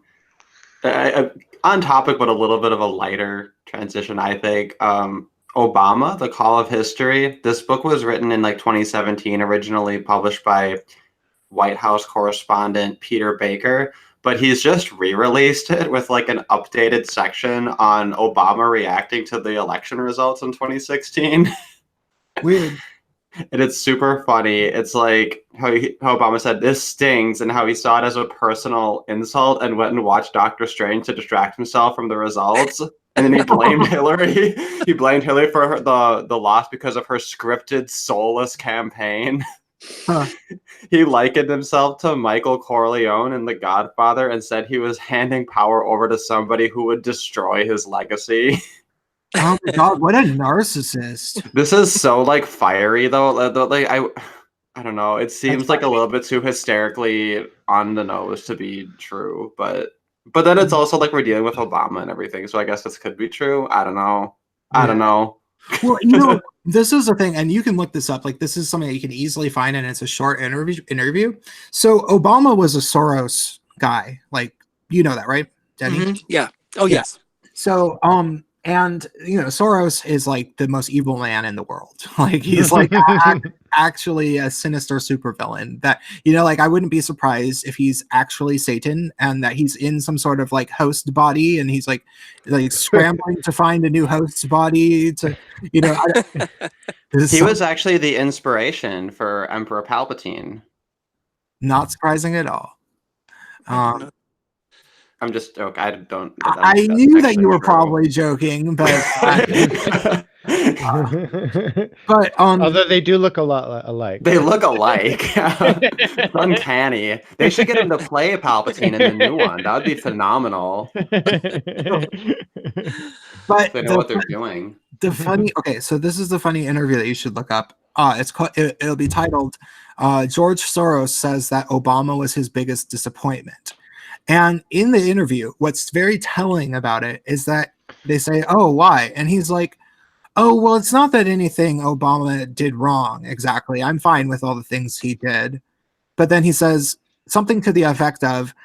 [SPEAKER 2] topic, but a little bit of a lighter transition, I think. Obama, The Call of History. This book was written in like 2017, originally published by White House correspondent Peter Baker, but he's just re-released it with like an updated section on Obama reacting to the election results in 2016.
[SPEAKER 1] weird.
[SPEAKER 2] And it's super funny. It's like how Obama said, "This stings," and how he saw it as a personal insult and went and watched Doctor Strange to distract himself from the results. And then he blamed Hillary. He blamed Hillary for the loss because of her scripted, soulless campaign.
[SPEAKER 1] Huh.
[SPEAKER 2] He likened himself to Michael Corleone in The Godfather and said he was handing power over to somebody who would destroy his legacy.
[SPEAKER 1] Oh my God, what a narcissist.
[SPEAKER 2] This is so like fiery though. Like I don't know. It seems like a little bit too hysterically on the nose to be true, but then it's also like we're dealing with Obama and everything, so I guess this could be true. I don't know. I don't know.
[SPEAKER 1] Well, you know, this is the thing, and you can look this up. Like, this is something that you can easily find, and it's a short interview. So Obama was a Soros guy. Like, you know that, right, Denny?
[SPEAKER 3] Yeah. Oh, yes.
[SPEAKER 1] So, and you know, Soros is like the most evil man in the world. Like, he's like actually a sinister supervillain that, you know, like I wouldn't be surprised if he's actually Satan and that he's in some sort of like host body, and he's like scrambling to find a new host body to, you know.
[SPEAKER 2] He was actually the inspiration for Emperor Palpatine.
[SPEAKER 1] Not surprising at all.
[SPEAKER 2] I'm just joking. I don't.
[SPEAKER 1] I knew that you were probably joking, but but
[SPEAKER 6] although they do look a lot alike.
[SPEAKER 2] They look alike. Uncanny. They should get him to play Palpatine in the new one. That would be phenomenal.
[SPEAKER 1] But
[SPEAKER 2] they know what they're doing.
[SPEAKER 1] The funny. Okay, so this is the funny interview that you should look up. It's called. It'll be titled. George Soros says that Obama was his biggest disappointment. And in the interview, what's very telling about it is that they say, "Oh, why?" And he's like, "Oh, well, it's not that anything Obama did wrong exactly. I'm fine with all the things he did." But then he says something to the effect of,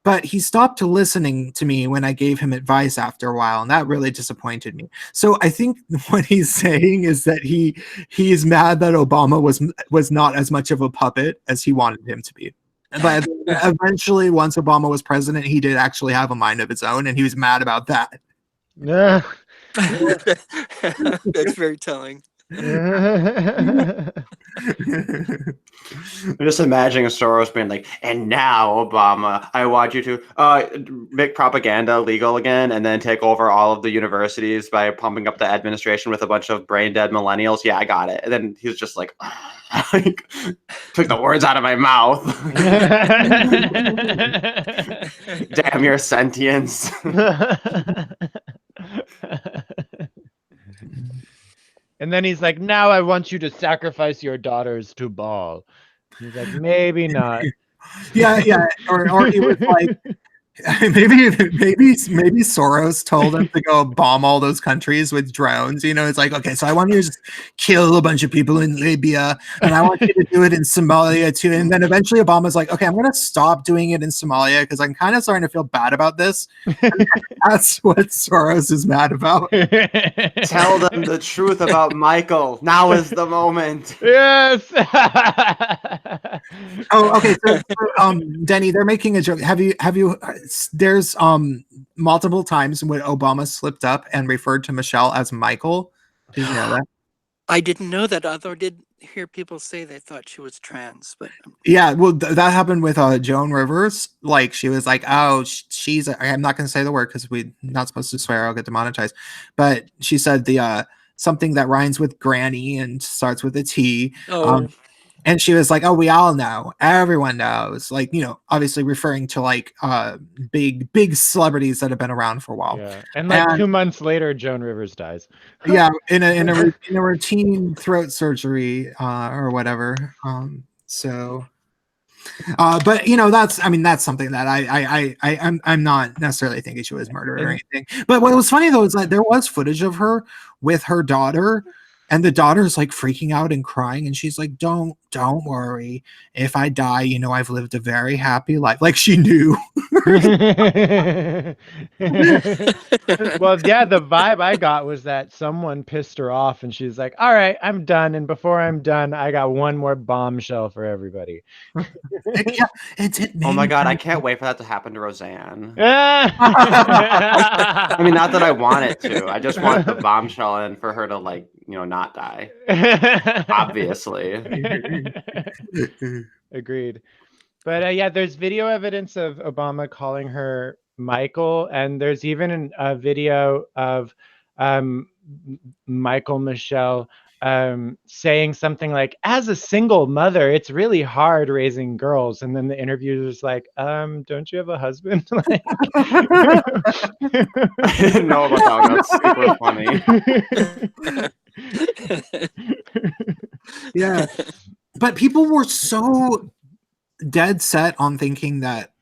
[SPEAKER 1] "But he stopped listening to me when I gave him advice after a while, and that really disappointed me." So I think what he's saying is that he's mad that Obama was not as much of a puppet as he wanted him to be. But eventually, once Obama was president, he did actually have a mind of his own, and he was mad about that.
[SPEAKER 6] Yeah.
[SPEAKER 3] That's very telling.
[SPEAKER 2] I'm just imagining Soros being like, "And now, Obama, I want you to make propaganda legal again, and then take over all of the universities by pumping up the administration with a bunch of brain dead millennials." Yeah, I got it. And then he was just like, took the words out of my mouth. Damn your sentience.
[SPEAKER 5] And then he's like, "Now I want you to sacrifice your daughters to Baal." He's like, "Maybe not."
[SPEAKER 1] Yeah. Or he was like, maybe Soros told him to go bomb all those countries with drones. It's like, okay, so I want you to just kill a bunch of people in Libya, and I want you to do it in Somalia too. And then eventually Obama's like, okay, I'm gonna stop doing it in Somalia because I'm kind of starting to feel bad about this. That's what Soros is mad about.
[SPEAKER 2] Tell them the truth about Michael. Now is the moment.
[SPEAKER 5] Yes.
[SPEAKER 1] Oh, okay. So, Denny, they're making a joke. Have you? There's multiple times when Obama slipped up and referred to Michelle as Michael. Did you know that?
[SPEAKER 3] I didn't know that, although I did hear people say they thought she was trans. But
[SPEAKER 1] yeah, well, that happened with Joan Rivers. Like, she was like, "Oh, she's." I'm not going to say the word because we're not supposed to swear. I'll get demonetized. But she said the something that rhymes with granny and starts with a T.
[SPEAKER 3] oh,
[SPEAKER 1] And she was like, "Oh, we all know. Everyone knows." Like, obviously referring to like big celebrities that have been around for a while.
[SPEAKER 5] Yeah. And like 2 months later, Joan Rivers dies.
[SPEAKER 1] Yeah, in a routine throat surgery or whatever. But that's something that I'm not necessarily thinking she was murdered or anything. But what was funny though is that there was footage of her with her daughter, and the daughter's like freaking out and crying, and she's like, don't worry. If I die, I've lived a very happy life. Like, she knew.
[SPEAKER 5] Well, yeah, the vibe I got was that someone pissed her off and she's like, "All right, I'm done. And before I'm done, I got one more bombshell for everybody."
[SPEAKER 2] Oh my God, I can't wait for that to happen to Roseanne.
[SPEAKER 5] I
[SPEAKER 2] I mean, not that I want it to. I just want the bombshell and for her to not die. Obviously.
[SPEAKER 5] Agreed. But yeah, there's video evidence of Obama calling her Michael, and there's even a video of Michael Michelle saying something like, "As a single mother, it's really hard raising girls." And then the interviewer's like, "Don't you have a husband?" Like,
[SPEAKER 2] I didn't know about that one. That's super funny.
[SPEAKER 1] Yeah. But people were so dead set on thinking that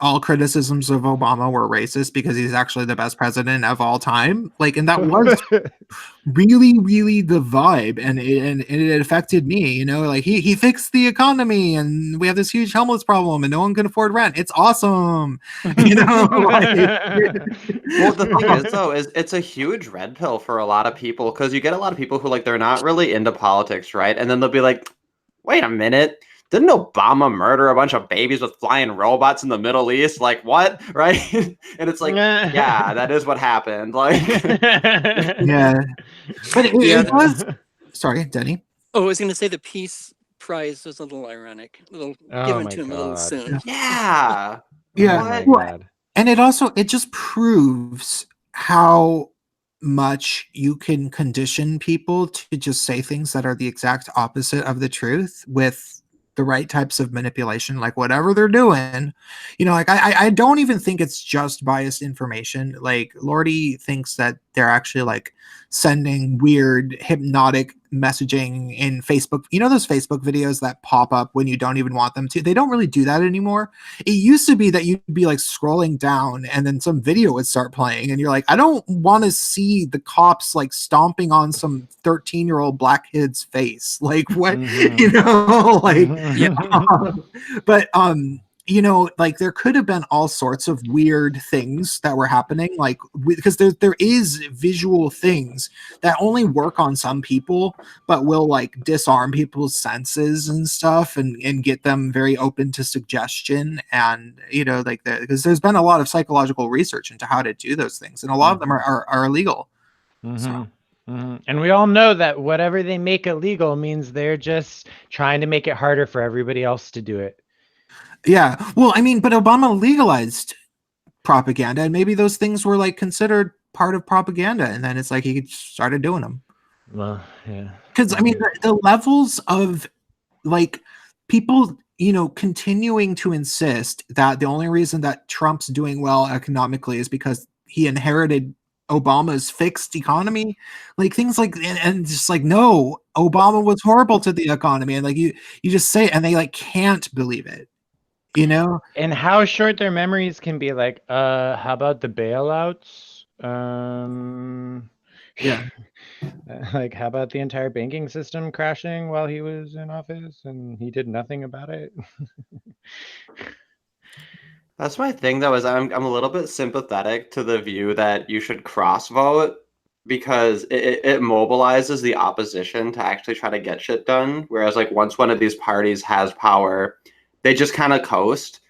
[SPEAKER 1] all criticisms of Obama were racist because he's actually the best president of all time. Like, and that was really, really the vibe. And it affected me, like he fixed the economy and we have this huge homeless problem and no one can afford rent. It's awesome.
[SPEAKER 2] Well, the thing is though, it's a huge red pill for a lot of people because you get a lot of people who they're not really into politics, right? And then they'll be like, wait a minute. Didn't Obama murder a bunch of babies with flying robots in the Middle East? Like, what? Right? And it's like, yeah, that is what happened. Like,
[SPEAKER 1] yeah. But it was. Sorry, Denny.
[SPEAKER 3] Oh, I was going to say the Peace Prize was a little ironic. Given to him a little soon.
[SPEAKER 2] Yeah.
[SPEAKER 1] Yeah. Well, and it just proves how much you can condition people to just say things that are the exact opposite of the truth with the right types of manipulation, like whatever they're doing. Like I don't even think it's just biased information. Like, Lordy thinks that they're actually like sending weird hypnotic messaging in Facebook. You know those Facebook videos that pop up when you don't even want them to? They don't really do that anymore. It used to be that you'd be like scrolling down and then some video would start playing and you're like, I don't want to see the cops like stomping on some 13-year-old black kid's face. Like what, you know, like, but you know, like there could have been all sorts of weird things that were happening, like because there is visual things that only work on some people, but will like disarm people's senses and stuff, and get them very open to suggestion, and you know, like because there's been a lot of psychological research into how to do those things, and a lot of them are illegal. So.
[SPEAKER 5] And we all know that whatever they make illegal means they're just trying to make it harder for everybody else to do it.
[SPEAKER 1] Yeah, well, I mean, but Obama legalized propaganda, and maybe those things were like considered part of propaganda, and then it's like he started doing them.
[SPEAKER 5] Well, yeah.
[SPEAKER 1] Because I mean, the levels of like people, you know, continuing to insist that the only reason that Trump's doing well economically is because he inherited Obama's fixed economy, like things like, and just like, no, Obama was horrible to the economy, and like you just say it, and they like can't believe it. You know,
[SPEAKER 5] and how short their memories can be. Like, how about the bailouts?
[SPEAKER 1] Yeah.
[SPEAKER 5] Like, how about the entire banking system crashing while he was in office and he did nothing about it?
[SPEAKER 2] That's my thing, though, is I'm a little bit sympathetic to the view that you should cross vote because it mobilizes the opposition to actually try to get shit done. Whereas, like, once one of these parties has power, they just kind of coast,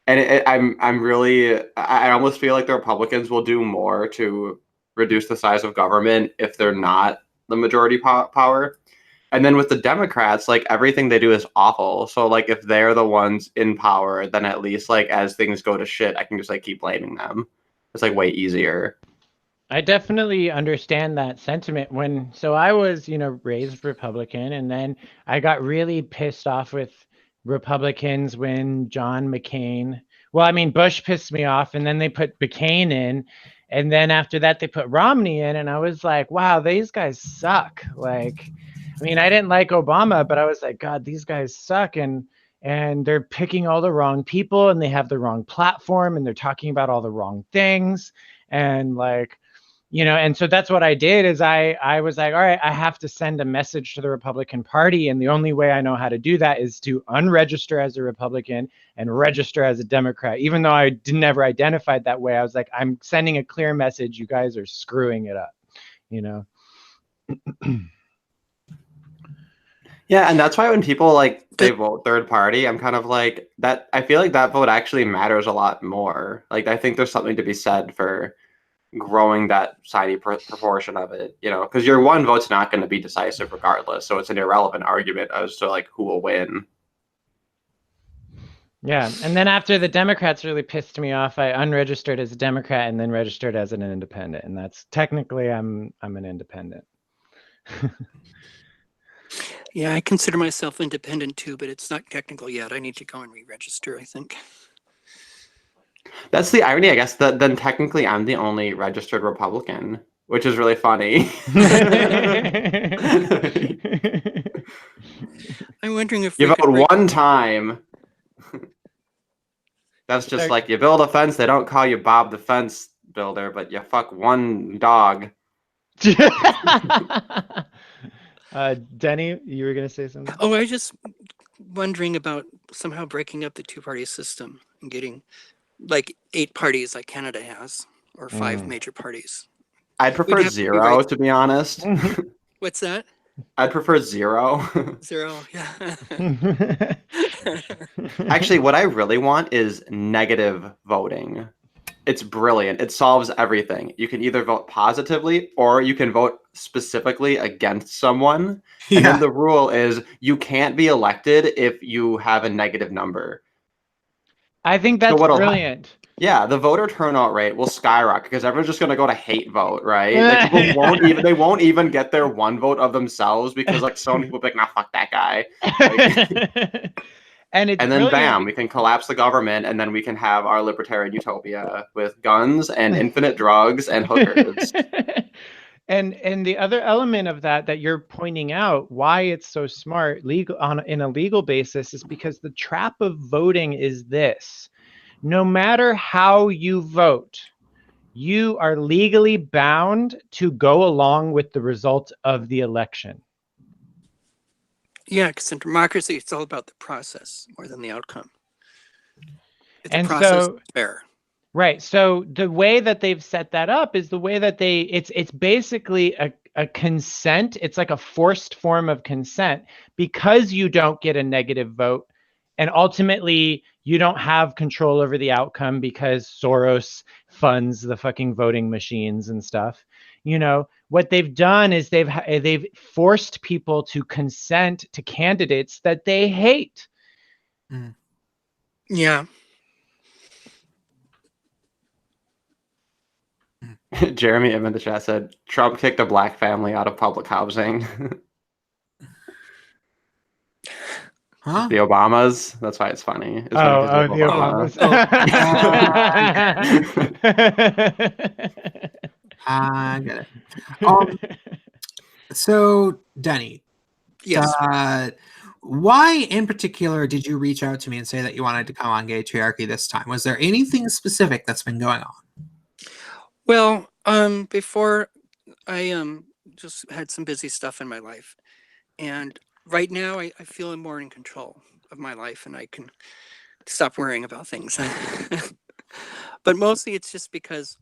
[SPEAKER 2] and I almost feel like the Republicans will do more to reduce the size of government if they're not the majority power. And then with the Democrats, like everything they do is awful. So like if they're the ones in power, then at least like as things go to shit, I can just like keep blaming them. It's like way easier.
[SPEAKER 5] I definitely understand that sentiment. So I was, raised Republican, and then I got really pissed off with Republicans when John McCain, Bush pissed me off, and then they put McCain in, and then after that they put Romney in, and I was like, wow, these guys suck. Like, I didn't like Obama, but I was like, God, these guys suck, and they're picking all the wrong people, and they have the wrong platform, and they're talking about all the wrong things, and like, and so that's what I did is I was like, all right, I have to send a message to the Republican Party. And the only way I know how to do that is to unregister as a Republican and register as a Democrat. Even though I never identified that way, I was like, I'm sending a clear message. You guys are screwing it up,
[SPEAKER 2] Yeah, and that's why when people like they vote third party, I'm kind of like that. I feel like that vote actually matters a lot more. Like I think there's something to be said for growing that tiny proportion of it, because your one vote's not going to be decisive regardless. So it's an irrelevant argument as to like who will win.
[SPEAKER 5] Yeah, and then after the Democrats really pissed me off, I unregistered as a Democrat and then registered as an independent, and that's technically I'm an independent.
[SPEAKER 3] Yeah, I consider myself independent too, but it's not technical yet. I need to go and re-register, I think.
[SPEAKER 2] That's the irony, I guess, that then technically I'm the only registered Republican, which is really funny.
[SPEAKER 3] I'm wondering if
[SPEAKER 2] you vote one time. That's just like you build a fence, they don't call you Bob the Fence Builder, but you fuck one dog.
[SPEAKER 5] Denny, you were going to say something?
[SPEAKER 3] Oh, I was just wondering about somehow breaking up the two-party system and getting like 8 parties like Canada has, or 5 major parties.
[SPEAKER 2] I'd prefer 0, to be honest.
[SPEAKER 3] What's that?
[SPEAKER 2] I'd prefer 0.
[SPEAKER 3] 0, yeah.
[SPEAKER 2] Actually, what I really want is negative voting. It's brilliant. It solves everything. You can either vote positively or you can vote specifically against someone. Yeah. And then the rule is you can't be elected if you have a negative number.
[SPEAKER 5] I think that's brilliant.
[SPEAKER 2] Yeah, the voter turnout rate will skyrocket because everyone's just going to go to hate vote, right? Like people won't even get their one vote of themselves because like so many people be like, nah, fuck that guy. Like, and then brilliant. Bam, we can collapse the government, and then we can have our libertarian utopia with guns and infinite drugs and hookers.
[SPEAKER 5] And the other element of that you're pointing out, why it's so smart in a legal basis, is because the trap of voting is this: no matter how you vote, you are legally bound to go along with the result of the election.
[SPEAKER 3] Yeah, because in democracy, it's all about the process more than the outcome. If the
[SPEAKER 5] And
[SPEAKER 3] process
[SPEAKER 5] so,
[SPEAKER 3] is fair.
[SPEAKER 5] right. So the way that they've set that up is the way that it's basically a consent. It's like a forced form of consent, because you don't get a negative vote. And ultimately, you don't have control over the outcome because Soros funds the fucking voting machines and stuff. You know, what they've done is they've forced people to consent to candidates that they hate.
[SPEAKER 1] Mm.
[SPEAKER 3] Yeah.
[SPEAKER 2] Jeremy M in the chat said Trump kicked a black family out of public housing.
[SPEAKER 1] Huh?
[SPEAKER 2] The Obamas. That's why it's funny. It's funny
[SPEAKER 5] Oh,
[SPEAKER 2] 'cause
[SPEAKER 5] the
[SPEAKER 2] Obama.
[SPEAKER 5] Obamas.
[SPEAKER 1] I get it. So, Denny,
[SPEAKER 3] Yes.
[SPEAKER 1] why in particular did you reach out to me and say that you wanted to come on Gaytriarchy this time? Was there anything specific that's been going on?
[SPEAKER 3] Well, before I just had some busy stuff in my life, and right now I feel more in control of my life, and I can stop worrying about things. But mostly it's just because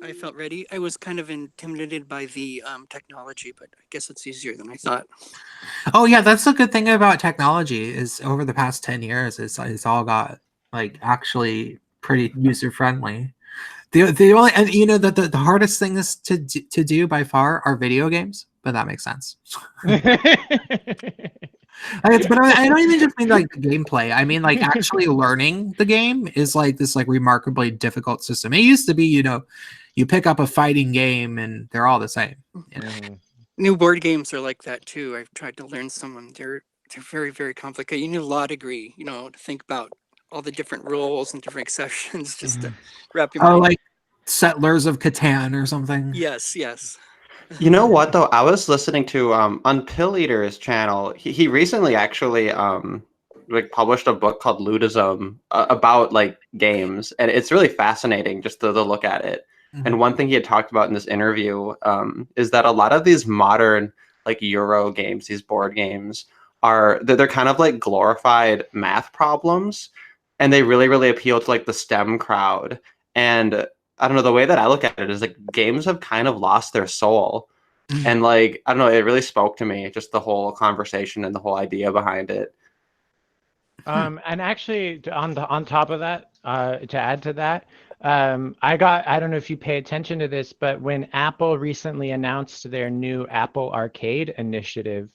[SPEAKER 3] I felt ready. I was kind of intimidated by the technology, but I guess it's easier than I thought.
[SPEAKER 1] Oh yeah, that's the good thing about technology is over the past 10 years, it's all got like actually pretty user friendly. The only, and you know, the hardest thing is to do by far are video games, but that makes sense. But I don't even just mean like the gameplay. I mean like actually learning the game is like this like remarkably difficult system. It used to be, you know, you pick up a fighting game and they're all the same. You know?
[SPEAKER 3] New board games are like that too. I've tried to learn some. They're very, very complicated. You need a law degree, you know, to think about all the different rules and different exceptions just to wrap your mind.
[SPEAKER 1] Oh, like Settlers of Catan or something.
[SPEAKER 3] Yes, yes.
[SPEAKER 2] You know what though? I was listening to on Pill Eater's channel. He recently actually like published a book called Ludism about like games, and it's really fascinating just to look at it.
[SPEAKER 1] Mhm.
[SPEAKER 2] And one thing he had talked about in this interview is that a lot of these modern like Euro games, these board games, they're kind of like glorified math problems, and they really appeal to like the STEM crowd. And I don't know, the way that I look at it is like games have kind of lost their soul. And like, I don't know, it really spoke to me, just the whole conversation and the whole idea behind it.
[SPEAKER 5] And actually, on top of that, to add to that, I don't know if you pay attention to this, but when Apple recently announced their new Apple Arcade initiative,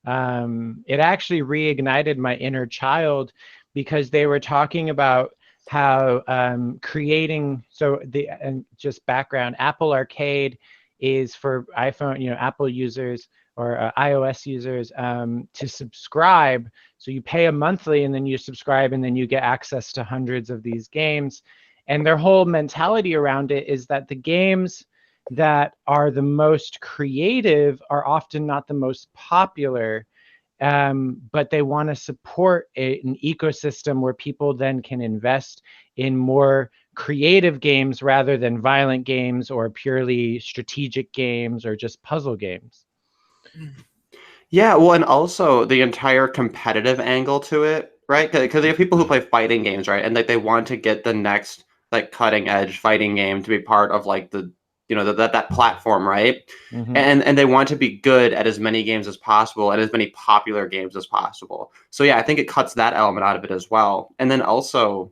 [SPEAKER 5] it actually reignited my inner child, because they were talking about how just background, Apple Arcade is for iPhone, you know, Apple users or iOS users to subscribe. So you pay a monthly and then you subscribe and then you get access to hundreds of these games. And their whole mentality around it is that the games that are the most creative are often not the most popular, but they want to support an ecosystem where people then can invest in more creative games rather than violent games or purely strategic games or just puzzle games.
[SPEAKER 2] Yeah, well, and also the entire competitive angle to it, right? Because they have people who play fighting games, right? And like they want to get the next like cutting edge fighting game to be part of like the, you know, that platform, right?
[SPEAKER 5] Mm-hmm.
[SPEAKER 2] And they want to be good at as many games as possible and as many popular games as possible. So yeah, I think it cuts that element out of it as well. And then also,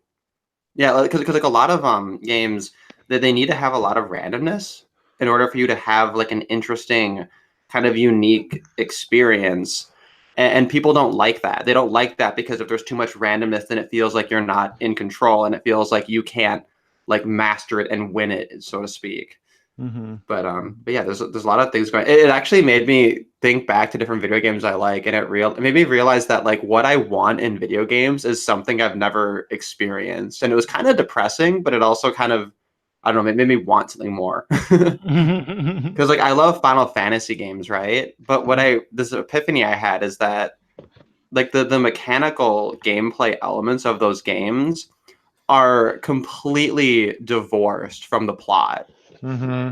[SPEAKER 2] yeah, because like a lot of games that they need to have a lot of randomness in order for you to have like an interesting kind of unique experience. And people don't like that. They don't like that because if there's too much randomness, then it feels like you're not in control and it feels like you can't like master it and win it, so to speak.
[SPEAKER 5] Mm-hmm.
[SPEAKER 2] But yeah, there's a lot of things going. It actually made me think back to different video games I like, and it made me realize that like what I want in video games is something I've never experienced, and it was kind of depressing, but it also kind of I don't know, it made me want something more. Because like I love Final Fantasy games, right? But this epiphany I had is that like the mechanical gameplay elements of those games are completely divorced from the plot.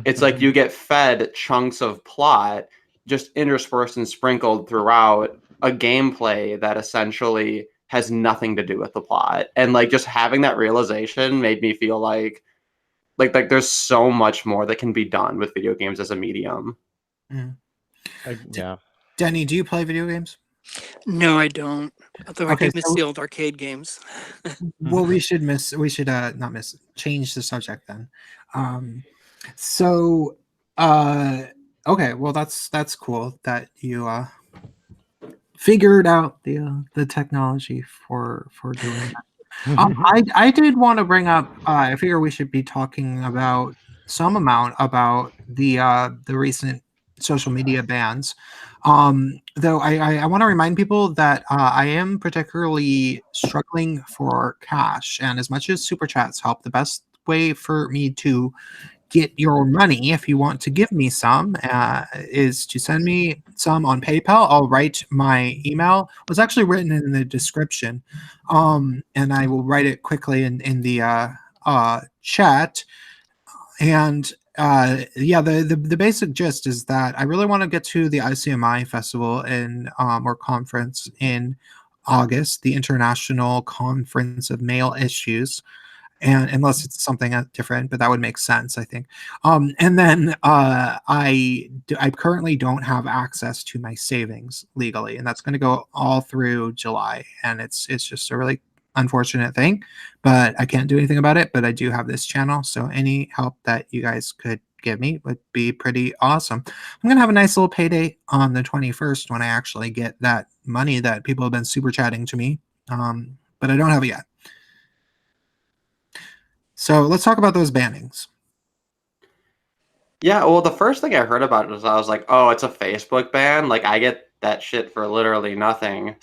[SPEAKER 2] It's like you get fed chunks of plot just interspersed and sprinkled throughout a gameplay that essentially has nothing to do with the plot. And like just having that realization made me feel like there's so much more that can be done with video games as a medium.
[SPEAKER 6] Yeah.
[SPEAKER 1] Denny, do you play video games?
[SPEAKER 3] No, I don't. Although I
[SPEAKER 1] Okay,
[SPEAKER 3] do miss the old arcade games.
[SPEAKER 1] Well, we should change the subject then. Okay, well that's cool that you figured out the technology for doing that. I did want to bring up. I figure we should be talking about some amount about the recent social media bans. Though I want to remind people that I am particularly struggling for cash, and as much as super chats help, the best way for me to get your money, if you want to give me some, is to send me some on PayPal. I'll write my email. It was actually written in the description, and I will write it quickly in the chat. And the basic gist is that I really want to get to the ICMI festival or conference in August, the International Conference of Male Issues. And unless it's something different, but that would make sense, I think. And then I currently don't have access to my savings legally, and that's going to go all through July. And it's just a really unfortunate thing, but I can't do anything about it. But I do have this channel, so any help that you guys could give me would be pretty awesome. I'm gonna have a nice little payday on the 21st when I actually get that money that people have been super chatting to me, but I don't have it yet. So let's talk about those bannings.
[SPEAKER 2] Yeah, well, the first thing I heard about it was I was like, oh, it's a Facebook ban. Like I get that shit for literally nothing.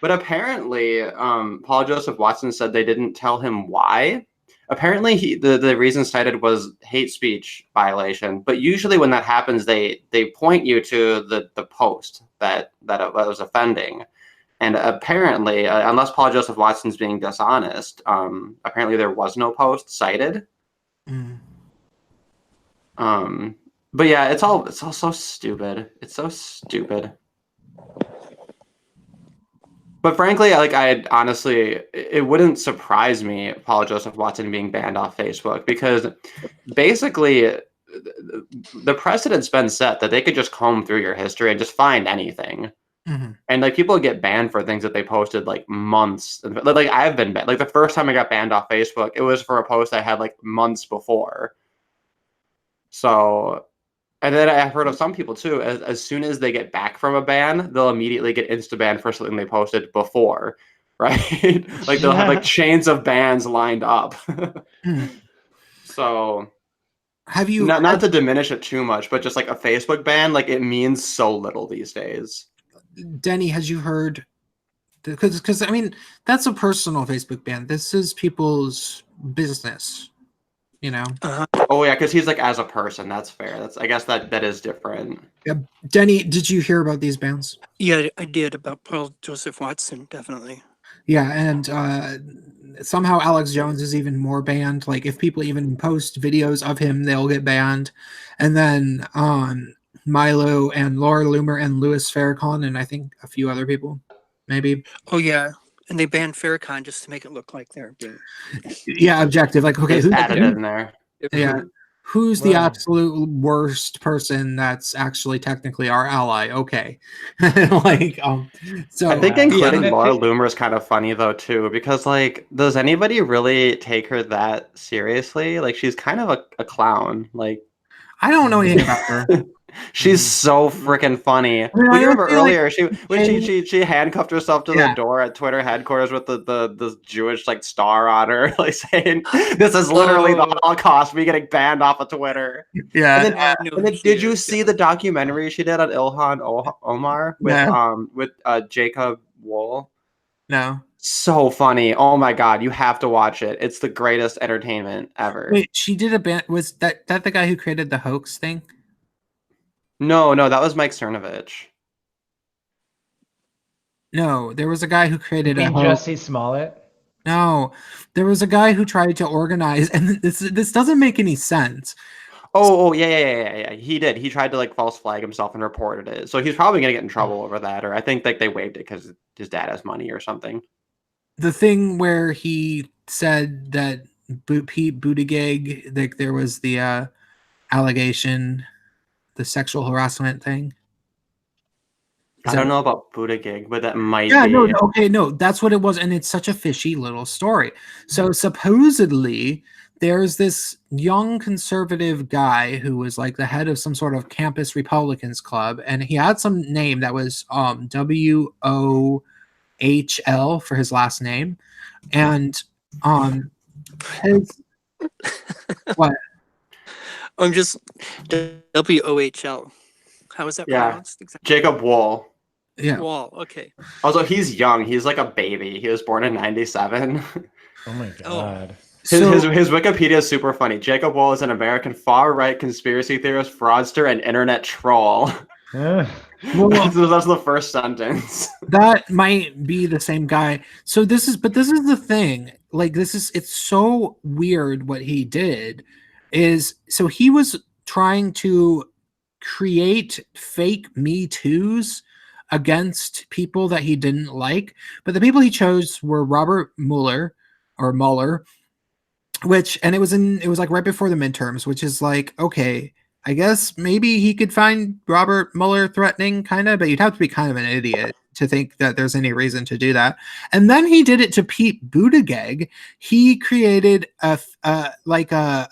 [SPEAKER 2] But apparently, Paul Joseph Watson said they didn't tell him why. Apparently, the reason cited was hate speech violation. But usually, when that happens, they point you to the post that it was offending. And apparently, unless Paul Joseph Watson's being dishonest, apparently there was no post cited. But yeah, it's all so stupid. It's so stupid. But frankly, I honestly, it wouldn't surprise me Paul Joseph Watson being banned off Facebook, because basically the precedent's been set that they could just comb through your history and just find anything. And like people get banned for things that they posted like months. Like I've been banned. Like the first time I got banned off Facebook, it was for a post I had like months before. So, and then I've heard of some people too, as soon as they get back from a ban, they'll immediately get insta-banned for something they posted before, right? Like they'll have like chains of bans lined up. So
[SPEAKER 1] have you
[SPEAKER 2] not to diminish it too much, but just like a Facebook ban, like it means so little these days.
[SPEAKER 1] Denny, has you heard? Because I mean, that's a personal Facebook ban. This is people's business, you know.
[SPEAKER 2] Oh yeah, because he's like as a person. That's fair. I guess that is different.
[SPEAKER 1] Yeah. Denny, did you hear about these bans?
[SPEAKER 3] Yeah, I did, about Paul Joseph Watson, definitely.
[SPEAKER 1] Yeah, and somehow Alex Jones is even more banned. Like if people even post videos of him, they'll get banned. And then Milo and Laura Loomer and Louis Farrakhan and I think a few other people, maybe.
[SPEAKER 3] Oh yeah, and they banned Farrakhan just to make it look like they're being
[SPEAKER 1] objective. Like okay,
[SPEAKER 2] who's added in there?
[SPEAKER 1] Yeah, who's the absolute worst person that's actually technically our ally? Okay, so
[SPEAKER 2] I think including Laura Loomer is kind of funny though too, because like, does anybody really take her that seriously? Like, she's kind of a clown. Like,
[SPEAKER 1] I don't know anything about her.
[SPEAKER 2] She's so freaking funny. I remember earlier she handcuffed herself to the door at Twitter headquarters with the Jewish like star on her, like saying this is literally the Holocaust. Me getting banned off of Twitter.
[SPEAKER 1] Yeah.
[SPEAKER 2] And then did you see the documentary she did on Ilhan Omar with Jacob Wool?
[SPEAKER 1] No.
[SPEAKER 2] So funny. Oh my god, you have to watch it. It's the greatest entertainment ever.
[SPEAKER 1] Wait, she did a band. Was that the guy who created the hoax thing?
[SPEAKER 2] No, that was Mike Cernovich.
[SPEAKER 1] No, there was a guy who created a hoax.
[SPEAKER 5] Jussie Smollett?
[SPEAKER 1] No, there was a guy who tried to organize, and this doesn't make any sense.
[SPEAKER 2] Oh, yeah. He did. He tried to like false flag himself and reported it. So he's probably gonna get in trouble over that, or I think like they waived it because his dad has money or something.
[SPEAKER 1] The thing where he said that Pete Buttigieg, like there was the allegation, the sexual harassment thing.
[SPEAKER 2] I don't know about Buttigieg, but that might
[SPEAKER 1] Yeah,
[SPEAKER 2] be.
[SPEAKER 1] no, that's what it was, and it's such a fishy little story. So supposedly there's this young conservative guy who was like the head of some sort of campus Republicans club, and he had some name that was WOHL for his last name, and his what?
[SPEAKER 3] I'm just WOHL. How is that pronounced exactly?
[SPEAKER 2] Jacob Wohl.
[SPEAKER 1] Yeah.
[SPEAKER 3] Wall. Okay.
[SPEAKER 2] Also, he's young. He's like a baby. He was born in 97.
[SPEAKER 5] Oh my god.
[SPEAKER 2] His Wikipedia is super funny. Jacob Wohl is an American far-right conspiracy theorist, fraudster, and internet troll.
[SPEAKER 5] Well,
[SPEAKER 2] that's the first sentence.
[SPEAKER 1] That might be the same guy. So this is the thing. Like it's so weird what he did is so he was trying to create fake Me Too's against people that he didn't like, but the people he chose were Robert Mueller, and it was like right before the midterms, which is like, okay, I guess maybe he could find Robert Mueller threatening, kind of, but you'd have to be kind of an idiot to think that there's any reason to do that. And then he did it to Pete Buttigieg. He created a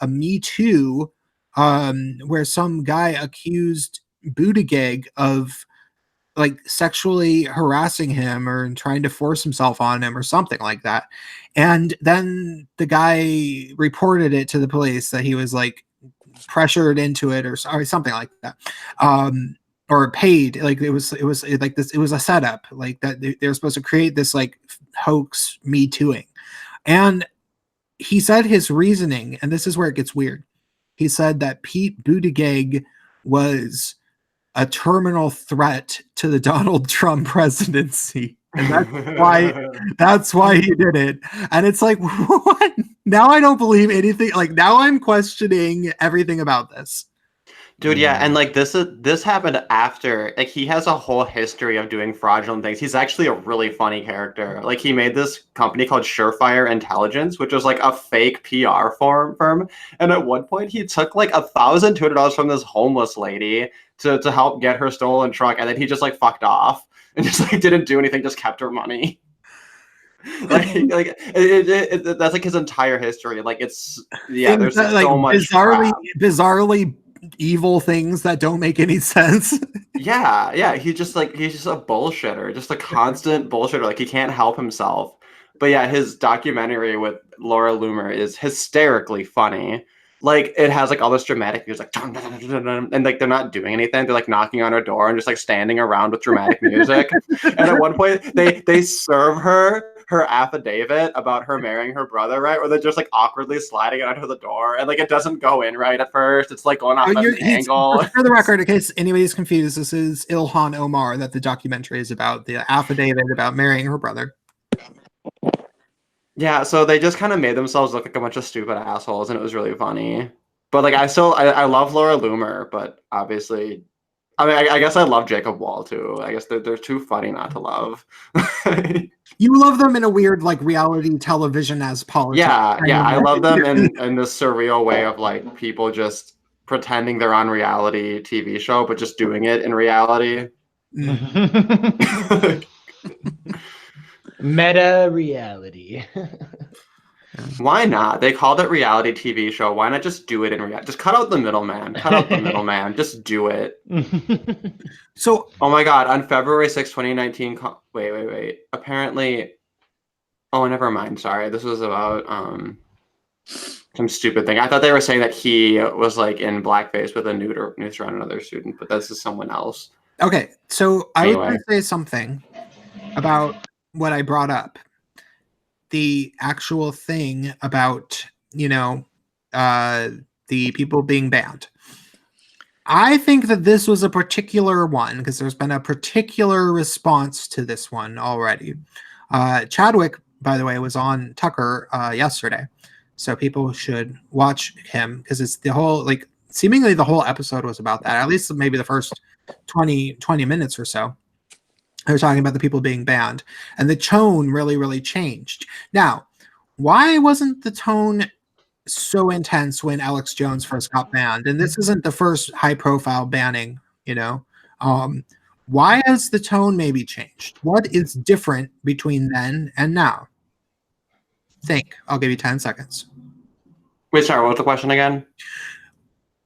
[SPEAKER 1] Me Too, where some guy accused Buttigieg of like sexually harassing him or trying to force himself on him or something like that. And then the guy reported it to the police that he was like pressured into it or something like that. Or paid, like it was like this, it was a setup, like that they were supposed to create this like hoax Me Tooing. And he said his reasoning, and this is where it gets weird. He said that Pete Buttigieg was a terminal threat to the Donald Trump presidency. And that's why he did it. And it's like, what? Now I don't believe anything. Like now I'm questioning everything about this.
[SPEAKER 2] Dude, yeah, and like this happened after, like he has a whole history of doing fraudulent things. He's actually a really funny character. Like he made this company called Surefire Intelligence, which was like a fake PR firm. And at one point he took like $1,200 from this homeless lady to help get her stolen truck, and then he just like fucked off and just like didn't do anything, just kept her money. like that's like his entire history. Like it's there's like so much
[SPEAKER 1] bizarrely evil things that don't make any sense.
[SPEAKER 2] yeah he's just a bullshitter, just a constant bullshitter. Like he can't help himself. But yeah, his documentary with Laura Loomer is hysterically funny. Like it has like all this dramatic music, and like they're not doing anything. They're like knocking on her door and just like standing around with dramatic music. And at one point they serve her affidavit about her marrying her brother, right? Where they're just like awkwardly sliding it under the door, and like it doesn't go in right at first. It's like going off at an angle.
[SPEAKER 1] For the record, in case anybody's confused, this is Ilhan Omar that the documentary is about, the affidavit about marrying her brother.
[SPEAKER 2] Yeah, so they just kind of made themselves look like a bunch of stupid assholes, and it was really funny. But like I love Laura Loomer, but obviously, I mean, I guess I love Jacob Wohl too. I guess they're too funny not to love.
[SPEAKER 1] You love them in a weird like reality television as politics.
[SPEAKER 2] Yeah, I love them in this surreal way of like people just pretending they're on reality TV show, but just doing it in reality.
[SPEAKER 5] Meta reality.
[SPEAKER 2] Why not? They called it reality TV show. Why not just do it in reality? Just cut out the middleman. Just do it.
[SPEAKER 1] So,
[SPEAKER 2] oh my God, on February 6, 2019, wait. Apparently, oh, never mind. Sorry. This was about some stupid thing. I thought they were saying that he was like in blackface with a noose around another student, but this is someone else.
[SPEAKER 1] Okay, so I was going to say something about what I brought up. the actual thing about, the people being banned. I think that this was a particular one because there's been a particular response to this one already. Chadwick, by the way, was on Tucker yesterday, so people should watch him because it's the whole, like, seemingly the whole episode was about that. At least maybe the first 20 minutes or so. They were talking about the people being banned, and the tone really, really changed. Now, why wasn't the tone so intense when Alex Jones first got banned? And this isn't the first high-profile banning, why has the tone maybe changed? What is different between then and now? Think. I'll give you 10 seconds.
[SPEAKER 2] Wait, sorry, what was the question again?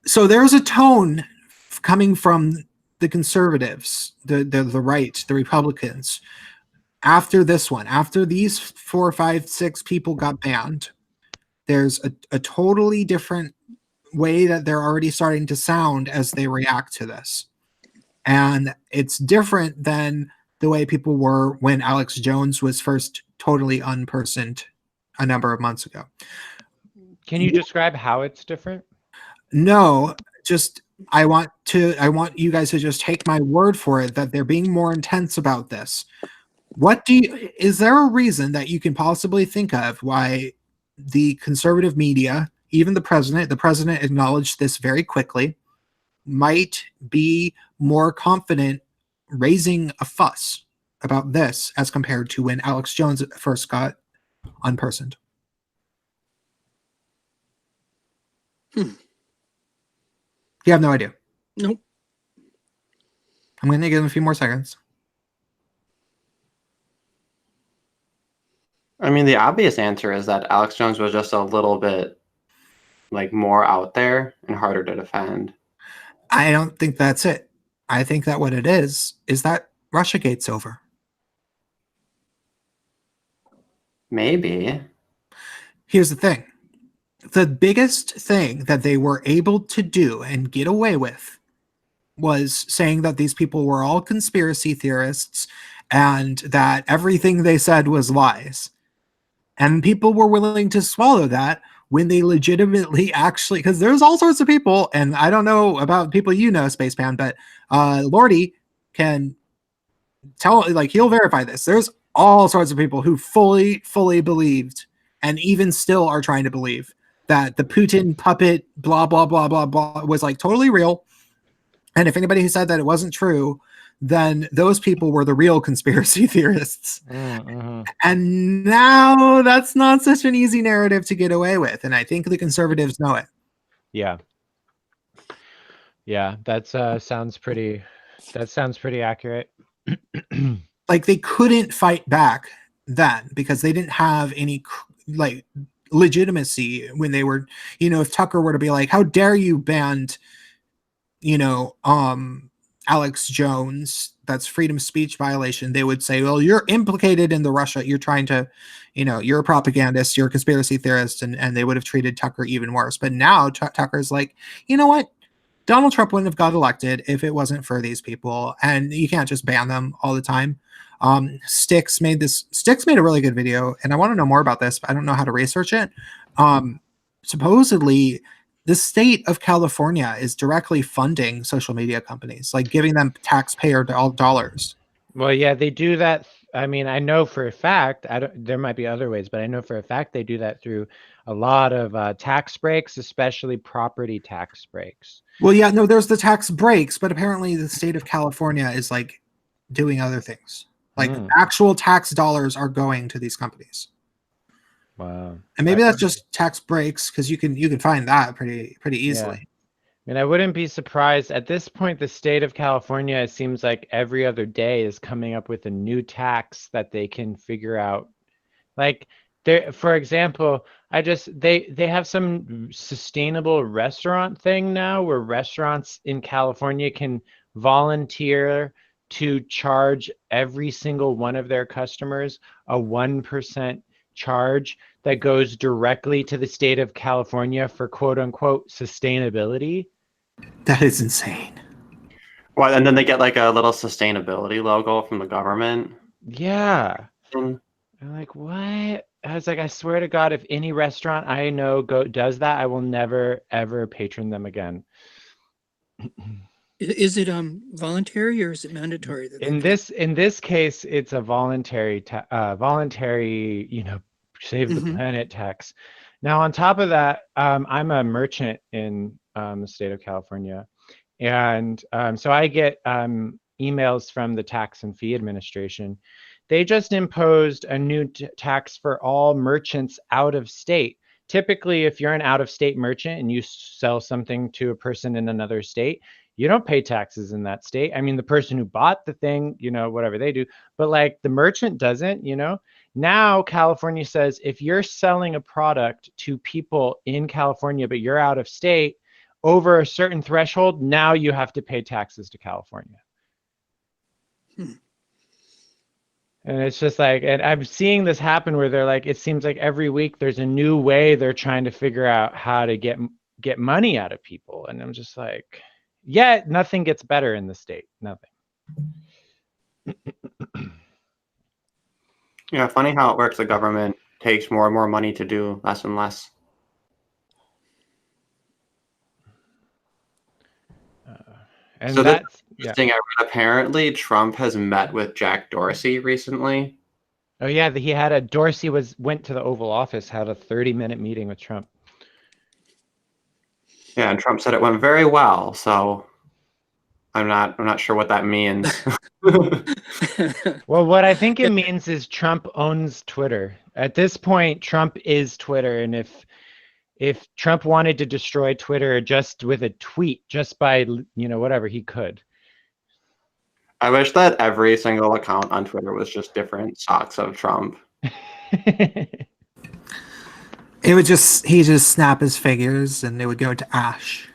[SPEAKER 1] So there's a tone coming from the conservatives, the right, the Republicans, after this one, after these 4, 5, 6 people got banned. There's a totally different way that they're already starting to sound as they react to this. And it's different than the way people were when Alex Jones was first totally unpersoned a number of months ago.
[SPEAKER 5] Can you describe how it's different?
[SPEAKER 1] No, just I want you guys to just take my word for it that they're being more intense about this. Is there a reason that you can possibly think of why the conservative media, even the president acknowledged this very quickly, might be more confident raising a fuss about this as compared to when Alex Jones first got unpersoned? You have no idea?
[SPEAKER 3] Nope.
[SPEAKER 1] I'm going to give him a few more seconds.
[SPEAKER 2] I mean, the obvious answer is that Alex Jones was just a little bit more out there and harder to defend.
[SPEAKER 1] I don't think that's it. I think that what it is that Russiagate's over.
[SPEAKER 2] Maybe.
[SPEAKER 1] Here's the thing. The biggest thing that they were able to do and get away with was saying that these people were all conspiracy theorists and that everything they said was lies. And people were willing to swallow that when they legitimately actually, because there's all sorts of people, and I don't know about people Spacepan, but Lordy can tell, he'll verify this. There's all sorts of people who fully believed, and even still are trying to believe, that the Putin puppet blah blah blah blah blah was totally real. And if anybody who said that it wasn't true, then those people were the real conspiracy theorists.
[SPEAKER 5] Mm-hmm.
[SPEAKER 1] And now that's not such an easy narrative to get away with, and I think the conservatives know it.
[SPEAKER 5] Yeah, that sounds pretty accurate.
[SPEAKER 1] They couldn't fight back then because they didn't have any legitimacy when they were, if Tucker were to be like, how dare you ban Alex Jones, that's freedom of speech violation, they would say, well, you're implicated in the Russia, you're trying to, you're a propagandist, you're a conspiracy theorist, and they would have treated Tucker even worse. But now Tucker's like, you know what, Donald Trump wouldn't have got elected if it wasn't for these people, and you can't just ban them all the time. Styx made a really good video, and I want to know more about this, but I don't know how to research it. Supposedly the state of California is directly funding social media companies, giving them taxpayer dollars.
[SPEAKER 5] Well, yeah, they do that. I mean, I know for a fact, there might be other ways, but I know for a fact they do that through a lot of tax breaks, especially property tax breaks.
[SPEAKER 1] Well, yeah, no, there's the tax breaks, but apparently the state of California is doing other things. Actual tax dollars are going to these companies.
[SPEAKER 5] Wow.
[SPEAKER 1] And maybe that's just tax breaks, because you can find that pretty easily.
[SPEAKER 5] Yeah. I mean, I wouldn't be surprised at this point. The state of California, it seems like every other day is coming up with a new tax that they can figure out. For example, they have some sustainable restaurant thing now where restaurants in California can volunteer to charge every single one of their customers a 1% charge that goes directly to the state of California for quote unquote sustainability.
[SPEAKER 1] That is insane.
[SPEAKER 2] Well, and then they get a little sustainability logo from the government.
[SPEAKER 5] Yeah. I'm like, what? I was like, I swear to God, if any restaurant I know does that, I will never ever patron them again.
[SPEAKER 3] Is it voluntary or is it mandatory? That
[SPEAKER 5] In this case, it's a voluntary save the planet tax. Now, on top of that, I'm a merchant in the state of California, and so I get emails from the Tax and Fee Administration. They just imposed a new tax for all merchants out of state. Typically, if you're an out-of-state merchant and you sell something to a person in another state, you don't pay taxes in that state. I mean, the person who bought the thing, whatever they do, but like the merchant doesn't, Now California says if you're selling a product to people in California, but you're out of state over a certain threshold, now you have to pay taxes to California. And it's just like, and I'm seeing this happen where they're like, it seems like every week there's a new way they're trying to figure out how to get money out of people. And I'm just like, yeah, nothing gets better in the state. Nothing.
[SPEAKER 2] Yeah, funny how it works. The government takes more and more money to do less and less.
[SPEAKER 5] And
[SPEAKER 2] so
[SPEAKER 5] that's
[SPEAKER 2] interesting. Apparently, Trump has met with Jack Dorsey recently.
[SPEAKER 5] Oh yeah, Dorsey went to the Oval Office, had a 30-minute meeting with Trump.
[SPEAKER 2] Yeah, and Trump said it went very well. So I'm not sure what that means.
[SPEAKER 5] Well, what I think it means is Trump owns Twitter. At this point, Trump is Twitter, and if Trump wanted to destroy Twitter just with a tweet, just by whatever, he could.
[SPEAKER 2] I wish that every single account on Twitter was just different socks of Trump.
[SPEAKER 1] He'd just snap his fingers and it would go to ash.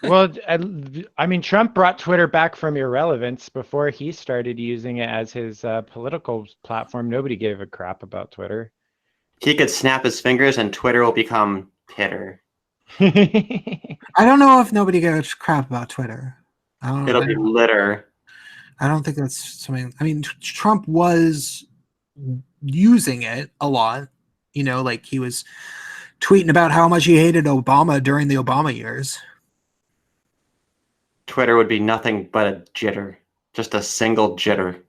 [SPEAKER 5] Well, I mean, Trump brought Twitter back from irrelevance before he started using it as his political platform. Nobody gave a crap about Twitter.
[SPEAKER 2] He could snap his fingers and Twitter will become Titter.
[SPEAKER 1] I don't know if nobody gives crap about Twitter.
[SPEAKER 2] It'll be litter.
[SPEAKER 1] I don't think that's something. I mean, Trump was using it a lot. Like he was tweeting about how much he hated Obama during the Obama years.
[SPEAKER 2] Twitter would be nothing but a jitter. Just a single jitter.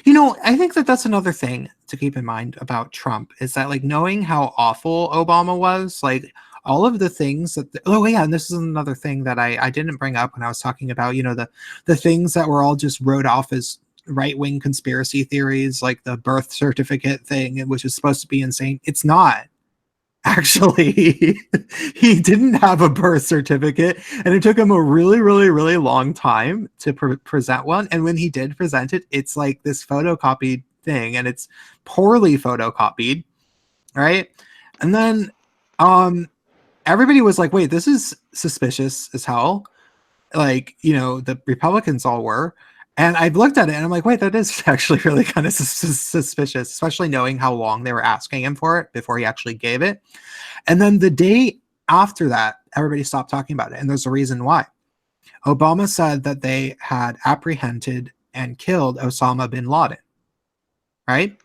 [SPEAKER 1] I think that's another thing to keep in mind about Trump is that, like, knowing how awful Obama was, like, all of the things that and this is another thing that I didn't bring up when I was talking about the things that were all just wrote off as right-wing conspiracy theories, like the birth certificate thing, which is supposed to be insane. It's not. Actually, he didn't have a birth certificate, and it took him a really, really, really long time to present one. And when he did present it, it's like this photocopied thing, and it's poorly photocopied, right? And then everybody was like, wait, this is suspicious as hell. Like, the Republicans all were. And I've looked at it and I'm like, wait, that is actually really kind of suspicious, especially knowing how long they were asking him for it before he actually gave it. And then the day after that, everybody stopped talking about it. And there's a reason why. Obama said that they had apprehended and killed Osama bin Laden, right?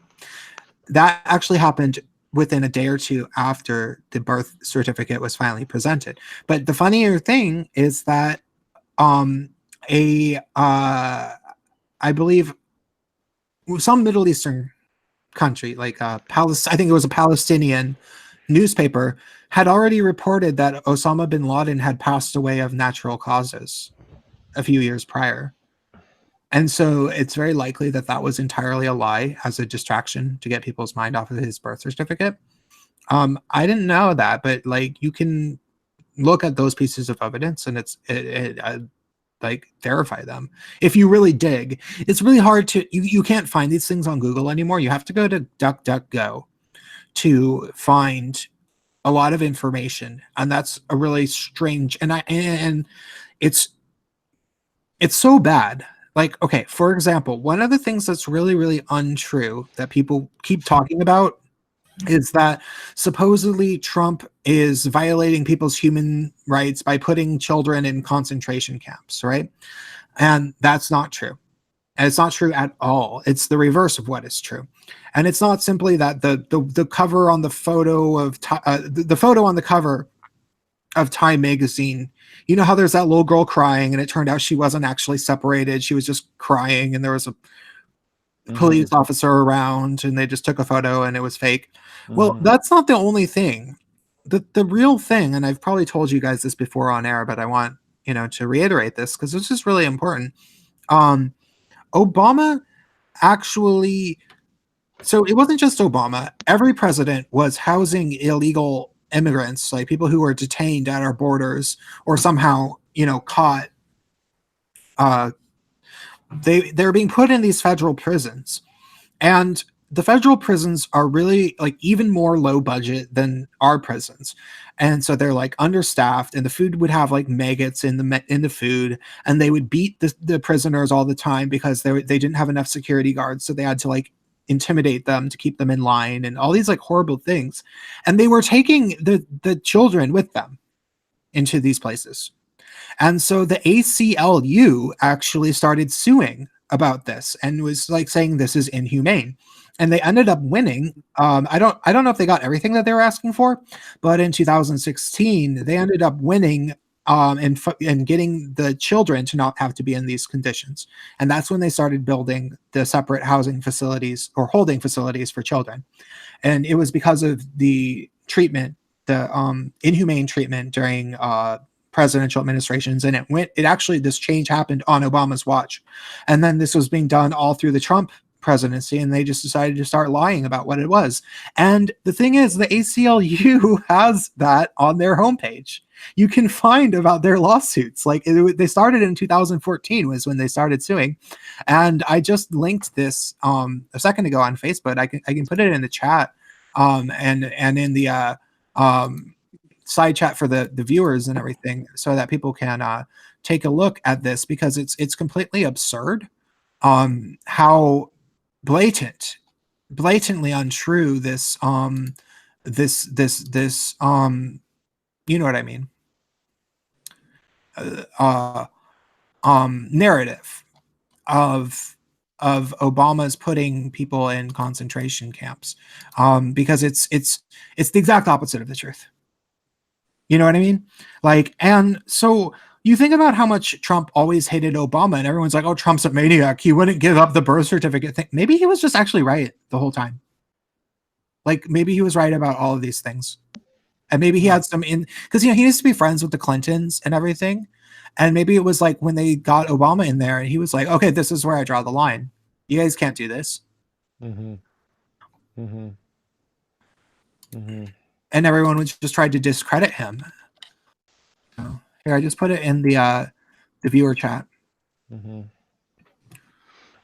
[SPEAKER 1] That actually happened within a day or two after the birth certificate was finally presented. But the funnier thing is that I believe some Middle Eastern country, like I think it was a Palestinian newspaper, had already reported that Osama bin Laden had passed away of natural causes a few years prior. And so it's very likely that that was entirely a lie as a distraction to get people's mind off of his birth certificate. I didn't know that, but like you can look at those pieces of evidence and like verify them if you really dig. It's really hard to you can't find these things on Google anymore. You have to go to DuckDuckGo to find a lot of information, and that's a really strange and it's so bad. Like, okay, for example, one of the things that's really, really untrue that people keep talking about is that supposedly Trump is violating people's human rights by putting children in concentration camps, right? And that's not true. And it's not true at all. It's the reverse of what is true. And it's not simply that the cover on the photo of the photo on the cover of Time magazine, you know how there's that little girl crying and it turned out she wasn't actually separated, she was just crying, and there was a police officer around and they just took a photo and it was fake. Well, that's not the only thing. The real thing, and I've probably told you guys this before on air, but I want to reiterate this because it's just really important. Obama actually, so it wasn't just Obama. Every president was housing illegal immigrants, like people who were detained at our borders or somehow, caught. They're being put in these federal prisons, and the federal prisons are really like even more low budget than our prisons. And so they're like understaffed, and the food would have like maggots in the food, and they would beat the prisoners all the time because they didn't have enough security guards, so they had to like intimidate them to keep them in line and all these like horrible things. And they were taking the children with them into these places. And so the ACLU actually started suing about this and was like saying this is inhumane. And they ended up winning. I don't know if they got everything that they were asking for, but in 2016 they ended up winning and getting the children to not have to be in these conditions. And that's when they started building the separate housing facilities or holding facilities for children. And it was because of the treatment, the inhumane treatment during presidential administrations. And this change happened on Obama's watch. And then this was being done all through the Trump presidency, and they just decided to start lying about what it was. And the thing is, the ACLU has that on their homepage. You can find about their lawsuits. Like they started in 2014 was when they started suing. And I just linked this a second ago on Facebook. I can put it in the chat and in the side chat for the viewers and everything, so that people can take a look at this, because it's completely absurd how blatantly untrue this you know what I mean, narrative of Obama's putting people in concentration camps, because it's the exact opposite of the truth. You know what I mean? Like, and so you think about how much Trump always hated Obama, and everyone's like, oh, Trump's a maniac, he wouldn't give up the birth certificate thing. Maybe he was just actually right the whole time. Like, maybe he was right about all of these things. And maybe he had some because he used to be friends with the Clintons and everything. And maybe it was like when they got Obama in there and he was like, okay, this is where I draw the line. You guys can't do this. And everyone would just try to discredit him. So, here, I just put it in the viewer chat.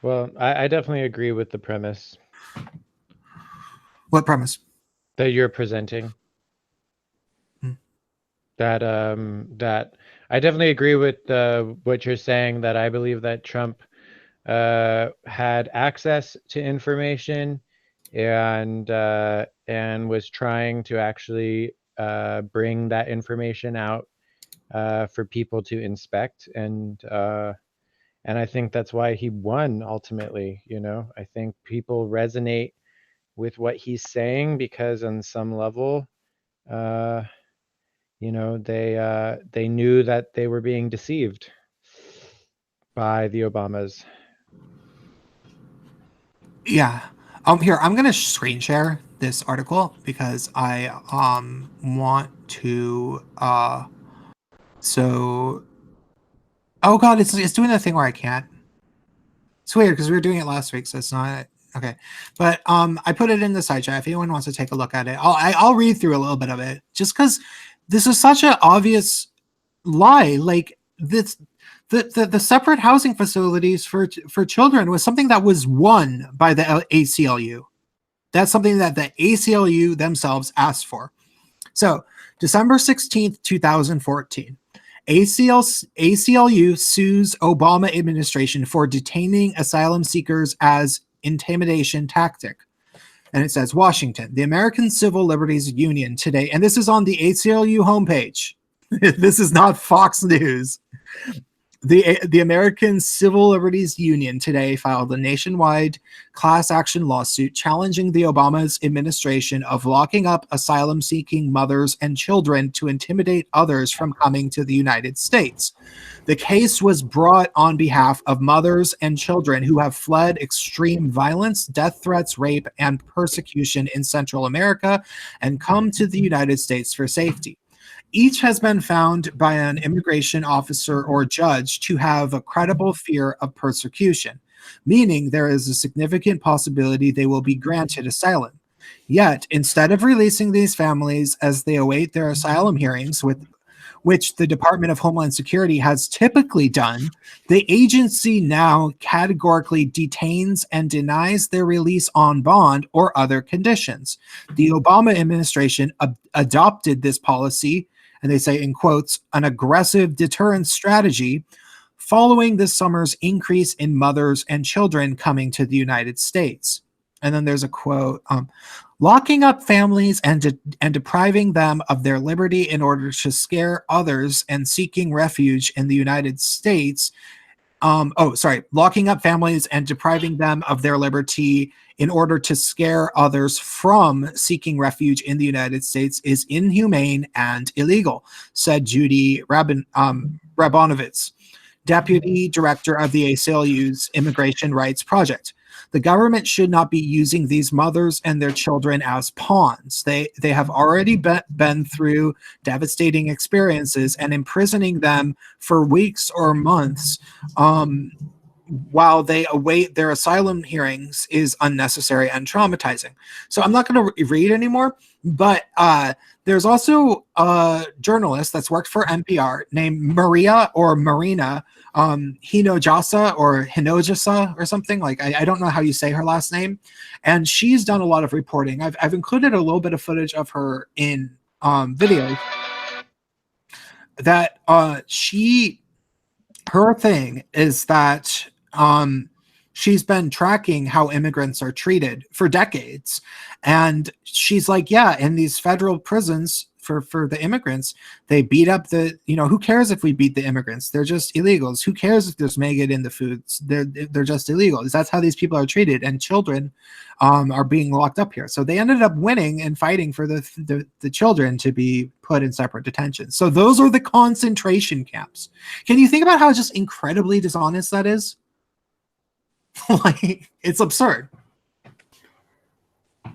[SPEAKER 5] Well, I definitely agree with the premise.
[SPEAKER 1] What premise?
[SPEAKER 5] That you're presenting. That I definitely agree with what you're saying, that I believe that Trump had access to information and was trying to actually bring that information out for people to inspect, and I think that's why he won ultimately. I think people resonate with what he's saying because on some level they knew that they were being deceived by the Obamas.
[SPEAKER 1] Yeah. Here, I'm gonna screen share this article because I want to so oh god, it's doing the thing where I can't. It's weird because we were doing it last week, so it's not okay. But I put it in the side chat if anyone wants to take a look at it. I'll read through a little bit of it just because this is such an obvious lie. Like this, the separate housing facilities for children was something that was won by the ACLU. That's something that the ACLU themselves asked for. So December 16th, 2014, ACLU sues Obama administration for detaining asylum seekers as intimidation tactic. And it says, Washington, the American Civil Liberties Union today, and this is on the ACLU homepage. This is not Fox News. The American Civil Liberties Union today filed a nationwide class action lawsuit challenging the Obama's administration of locking up asylum-seeking mothers and children to intimidate others from coming to the United States. The case was brought on behalf of mothers and children who have fled extreme violence, death threats, rape, and persecution in Central America and come to the United States for safety. Each has been found by an immigration officer or judge to have a credible fear of persecution, meaning there is a significant possibility they will be granted asylum. Yet, instead of releasing these families as they await their asylum hearings, which the Department of Homeland Security has typically done, the agency now categorically detains and denies their release on bond or other conditions. The Obama administration adopted this policy, and they say in quotes, an aggressive deterrence strategy following this summer's increase in mothers and children coming to the United States. And then there's a quote, locking up families and depriving them of their liberty in order to scare others and seeking refuge in the United States. Locking up families and depriving them of their liberty in order to scare others from seeking refuge in the United States is inhumane and illegal, said Judy Rabonovitz, deputy director of the ACLU's Immigration Rights Project. The government should not be using these mothers and their children as pawns. They have already been through devastating experiences, and imprisoning them for weeks or months while they await their asylum hearings is unnecessary and traumatizing. So I'm not going to read anymore, but there's also a journalist that's worked for NPR named Maria or Marina Hinojasa or Hinojasa or something. Like, I don't know how you say her last name. And she's done a lot of reporting. I've included a little bit of footage of her in videos that her thing is that she's been tracking how immigrants are treated for decades. And she's like, yeah, in these federal prisons for the immigrants, they beat up who cares if we beat the immigrants? They're just illegals. Who cares if there's maggot in the foods? They're just illegals. That's how these people are treated. And children are being locked up here. So they ended up winning and fighting for the children to be put in separate detention. So those are the concentration camps. Can you think about how just incredibly dishonest that is? Like, it's absurd.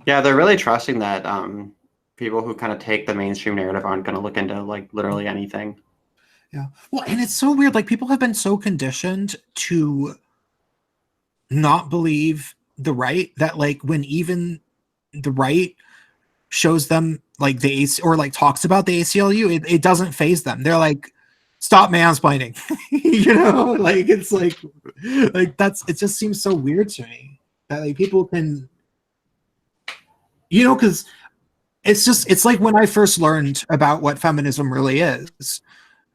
[SPEAKER 2] Yeah, they're really trusting that people who kind of take the mainstream narrative aren't going to look into like literally anything.
[SPEAKER 1] Yeah. Well, and it's so weird. Like, people have been so conditioned to not believe the right that, like, when even the right shows them like the AC or like talks about the ACLU, it doesn't faze them. They're like, stop mansplaining. Like, it's like it just seems so weird to me that like people can, because it's like when I first learned about what feminism really is,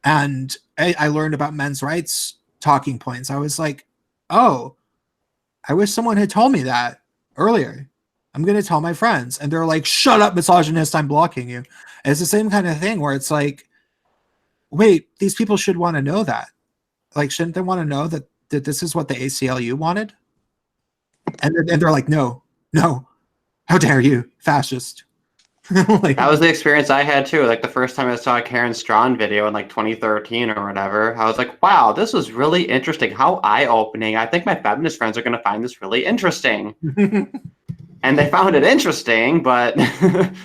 [SPEAKER 1] and I learned about men's rights talking points. I was like, oh, I wish someone had told me that earlier. I'm going to tell my friends. And they're like, shut up, misogynist, I'm blocking you. And it's the same kind of thing where it's like, wait, these people should want to know that. Like, shouldn't they want to know that this is what the ACLU wanted? And they're like, no, how dare you, fascist. Like,
[SPEAKER 2] that was the experience I had too. Like the first time I saw a Karen Strawn video in like 2013 or whatever, I was like, wow, this was really interesting. How eye-opening. I think my feminist friends are going to find this really interesting. And they found it interesting, but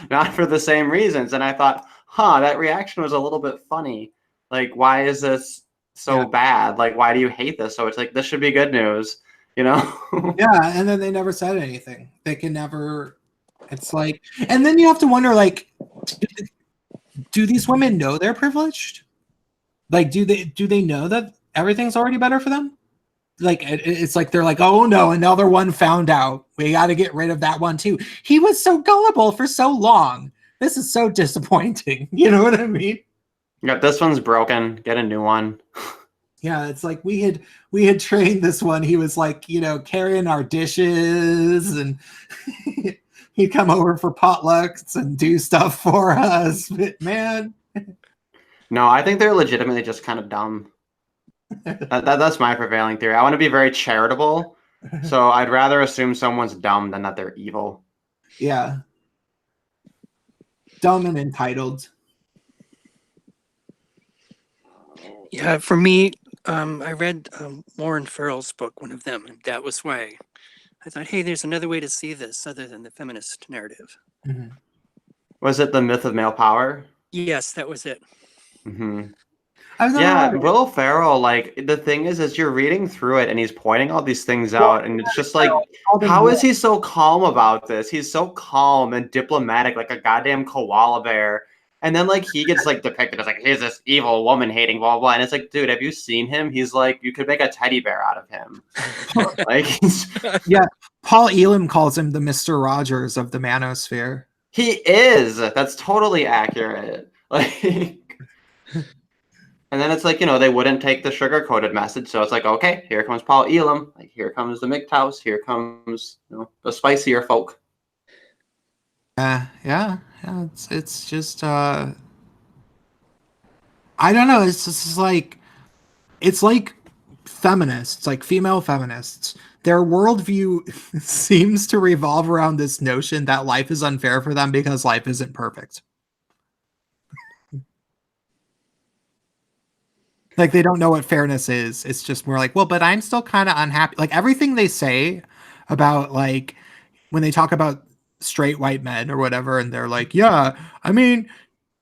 [SPEAKER 2] not for the same reasons. And I thought, that reaction was a little bit funny. Like, why is this so bad? Like, why do you hate this? So it's like, this should be good news, Yeah,
[SPEAKER 1] and then they never said anything. They can never... It's like, and then you have to wonder, like, do these women know they're privileged? Like, do they know that everything's already better for them? Like, it's like they're like, oh no, another one found out. We got to get rid of that one too. He was so gullible for so long. This is so disappointing. You know what I mean?
[SPEAKER 2] Yeah, this one's broken. Get a new one.
[SPEAKER 1] Yeah, it's like we had trained this one. He was like, carrying our dishes and. He'd come over for potlucks and do stuff for us, but man.
[SPEAKER 2] No, I think they're legitimately just kind of dumb. That's my prevailing theory. I want to be very charitable, so I'd rather assume someone's dumb than that they're evil.
[SPEAKER 1] Yeah. Dumb and entitled.
[SPEAKER 3] Yeah, for me, I read Lauren Farrell's book, one of them, and that was why I thought, hey, there's another way to see this other than the feminist narrative.
[SPEAKER 1] Mm-hmm.
[SPEAKER 2] Was it The Myth of Male Power?
[SPEAKER 3] Yes, that was it.
[SPEAKER 2] Mm-hmm. Yeah, Will Ferrell, like, the thing is you're reading through it and he's pointing all these things out, and it's just like, how is he so calm about this? He's so calm and diplomatic, like a goddamn koala bear. And then, like, he gets, like, depicted as, like, he's this evil woman hating, blah, blah. And it's like, dude, have you seen him? He's like, you could make a teddy bear out of him. Like,
[SPEAKER 1] yeah, Paul Elam calls him the Mr. Rogers of the manosphere.
[SPEAKER 2] He is. That's totally accurate. Like... And then it's like, you know, they wouldn't take the sugar-coated message. So it's like, okay, here comes Paul Elam. Like, here comes the MGTOWs. Here comes, you know, the spicier folk.
[SPEAKER 1] Yeah. It's just, I don't know. It's just like, it's like feminists, like female feminists. Their worldview seems to revolve around this notion that life is unfair for them because life isn't perfect. Like, they don't know what fairness is. It's just more like, well, but I'm still kind of unhappy. Like, everything they say about, like, when they talk about straight white men or whatever, and they're like, yeah, I mean,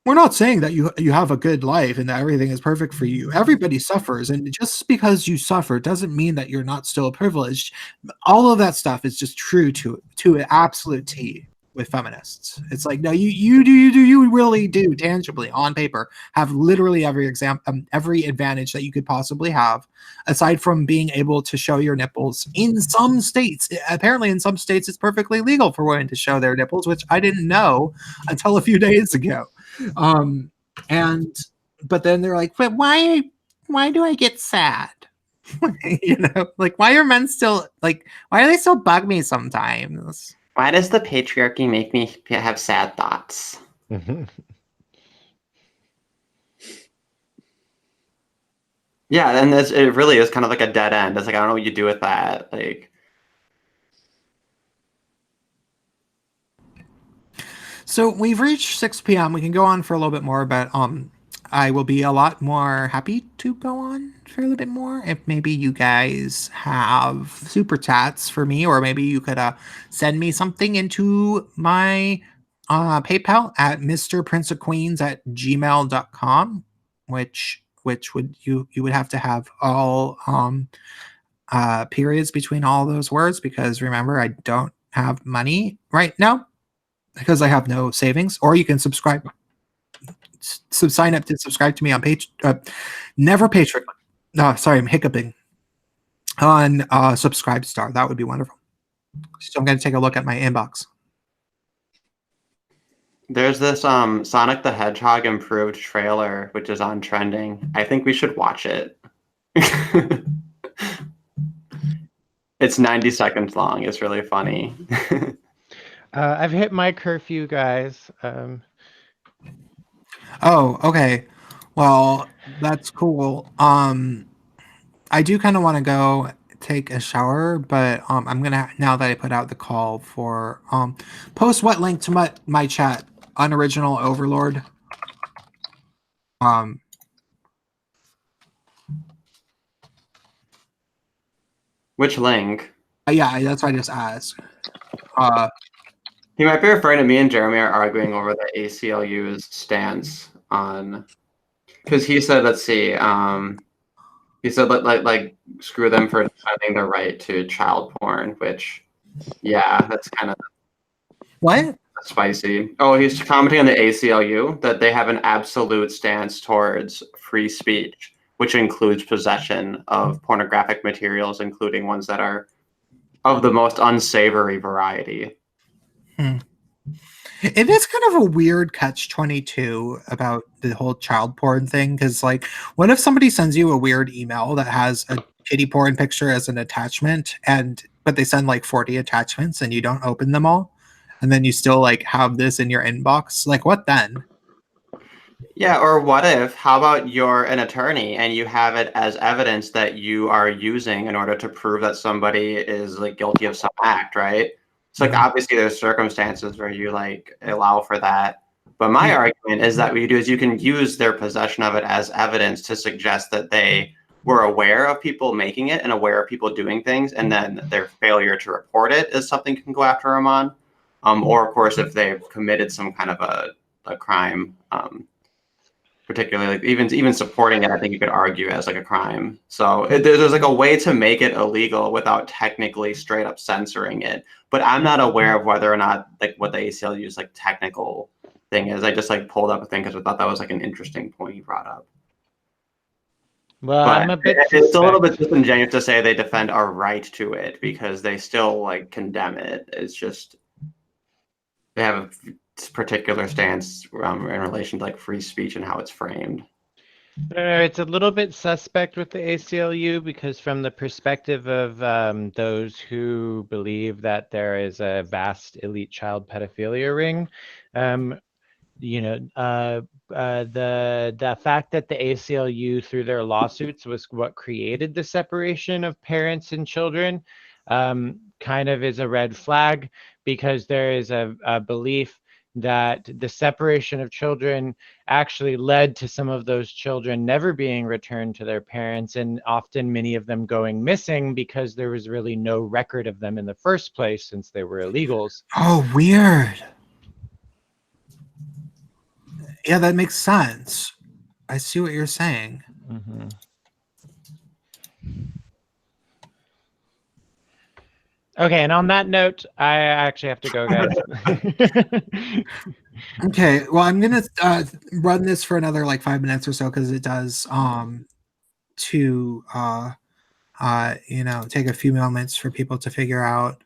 [SPEAKER 1] we're not saying that you have a good life and that everything is perfect for you. Everybody suffers, and just because you suffer doesn't mean that you're not still privileged. All of that stuff is just true to an absolute T with feminists. It's like, no, you really do tangibly on paper have literally every advantage that you could possibly have, aside from being able to show your nipples. In some states, apparently in some states, it's perfectly legal for women to show their nipples, which I didn't know until a few days ago. But then they're like, but why do I get sad? You know, like, why are men still, like, why do they still bug me sometimes?
[SPEAKER 2] Why does the patriarchy make me have sad thoughts? Yeah, and it really is kind of like a dead end. It's like, I don't know what you do with that. Like,
[SPEAKER 1] so we've reached 6 p.m. We can go on for a little bit more, but I will be a lot more happy to go on for a little bit more if maybe you guys have super chats for me, or maybe you could send me something into my PayPal at mrprinceofqueens@gmail.com, which would you would have to have all periods between all those words, because remember, I don't have money right now because I have no savings. Or you can subscribe. Sign up to subscribe to me on never Patreon. No, sorry, I'm hiccuping. On Subscribestar. That would be wonderful. So I'm going to take a look at my inbox.
[SPEAKER 2] There's this Sonic the Hedgehog improved trailer, which is on trending. I think we should watch it. It's 90 seconds long. It's really funny.
[SPEAKER 5] I've hit my curfew, guys.
[SPEAKER 1] Oh, okay. Well, that's cool. I do kind of want to go take a shower, but I'm gonna, now that I put out the call for post what link to my chat, Unoriginal Overlord.
[SPEAKER 2] Which link?
[SPEAKER 1] Yeah, that's what I just asked.
[SPEAKER 2] He might be referring to me and Jeremy are arguing over the ACLU's stance on, because he said, let's see, he said like screw them for defending the right to child porn, which, yeah, that's kind of
[SPEAKER 1] what
[SPEAKER 2] spicy. Oh, he's commenting on the ACLU that they have an absolute stance towards free speech, which includes possession of pornographic materials, including ones that are of the most unsavory variety.
[SPEAKER 1] It is kind of a weird catch-22 about the whole child porn thing, because, like, what if somebody sends you a weird email that has a kitty porn picture as an attachment, but they send like 40 attachments and you don't open them all, and then you still like have this in your inbox? Like, what then?
[SPEAKER 2] Yeah, or what if, how about you're an attorney and you have it as evidence that you are using in order to prove that somebody is like guilty of some act, right? So like obviously there's circumstances where you like allow for that. But my argument is that what you do is you can use their possession of it as evidence to suggest that they were aware of people making it and aware of people doing things, and then their failure to report it is something you can go after them on. Or of course if they've committed some kind of a crime, particularly like even supporting it, I think you could argue as like a crime. So there's like a way to make it illegal without technically straight up censoring it. But I'm not aware of whether or not like what the ACLU's like technical thing is. I just like pulled up a thing because I thought that was like an interesting point you brought up.
[SPEAKER 5] Well,
[SPEAKER 2] But
[SPEAKER 5] I'm a bit
[SPEAKER 2] it's a little bit disingenuous to say they defend our right to it because they still like condemn it. It's just they have a particular stance in relation to like free speech and how it's framed.
[SPEAKER 5] It's a little bit suspect with the ACLU because from the perspective of those who believe that there is a vast elite child pedophilia ring, you know, the fact that the ACLU through their lawsuits was what created the separation of parents and children kind of is a red flag because there is a belief that the separation of children actually led to some of those children never being returned to their parents, and often many of them going missing because there was really no record of them in the first place since they were illegals.
[SPEAKER 1] Oh, weird. Yeah, that makes sense. I see what you're saying.
[SPEAKER 5] Mm-hmm. Okay, and on that note, I actually have to go, guys.
[SPEAKER 1] Okay, well, I'm gonna run this for another like 5 minutes or so because it does to you know, take a few moments for people to figure out.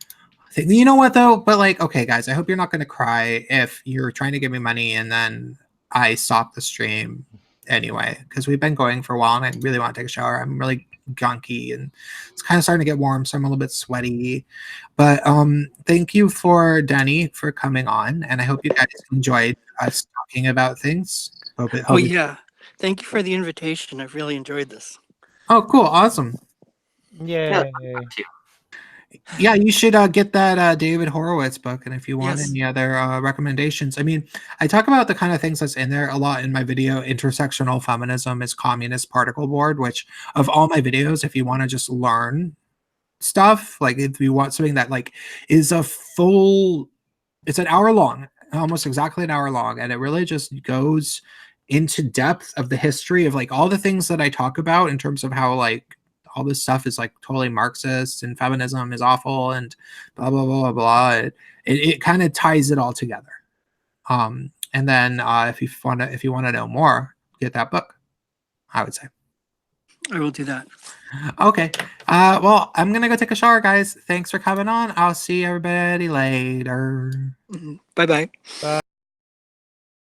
[SPEAKER 1] You know what though? But like, okay, guys, I hope you're not gonna cry if you're trying to give me money and then I stop the stream anyway because we've been going for a while and I really want to take a shower. I'm really gunky and it's kind of starting to get warm, so I'm a little bit sweaty. But thank you for Denny for coming on, and I hope you guys enjoyed us talking about things.
[SPEAKER 3] Oh yeah, thank you for the invitation. I've really enjoyed this.
[SPEAKER 1] Oh, cool, awesome.
[SPEAKER 5] Yay.
[SPEAKER 1] Yeah, you should get that David Horowitz book, and if you want
[SPEAKER 3] Yes.
[SPEAKER 1] any other recommendations. I mean, I talk about the kind of things that's in there a lot in my video. Intersectional Feminism is Communist Particle Board, which of all my videos, if you want to just learn stuff, like if you want something that like is a full, it's an hour long, almost exactly an hour long, and it really just goes into depth of the history of like all the things that I talk about in terms of how like all this stuff is like totally Marxist and feminism is awful and blah blah blah blah blah. It kind of ties it all together. And then if you want to know more, get that book, I would say.
[SPEAKER 3] I will do that.
[SPEAKER 1] Okay. Well, I'm gonna go take a shower, guys. Thanks for coming on. I'll see everybody later.
[SPEAKER 3] Bye bye.
[SPEAKER 5] Bye.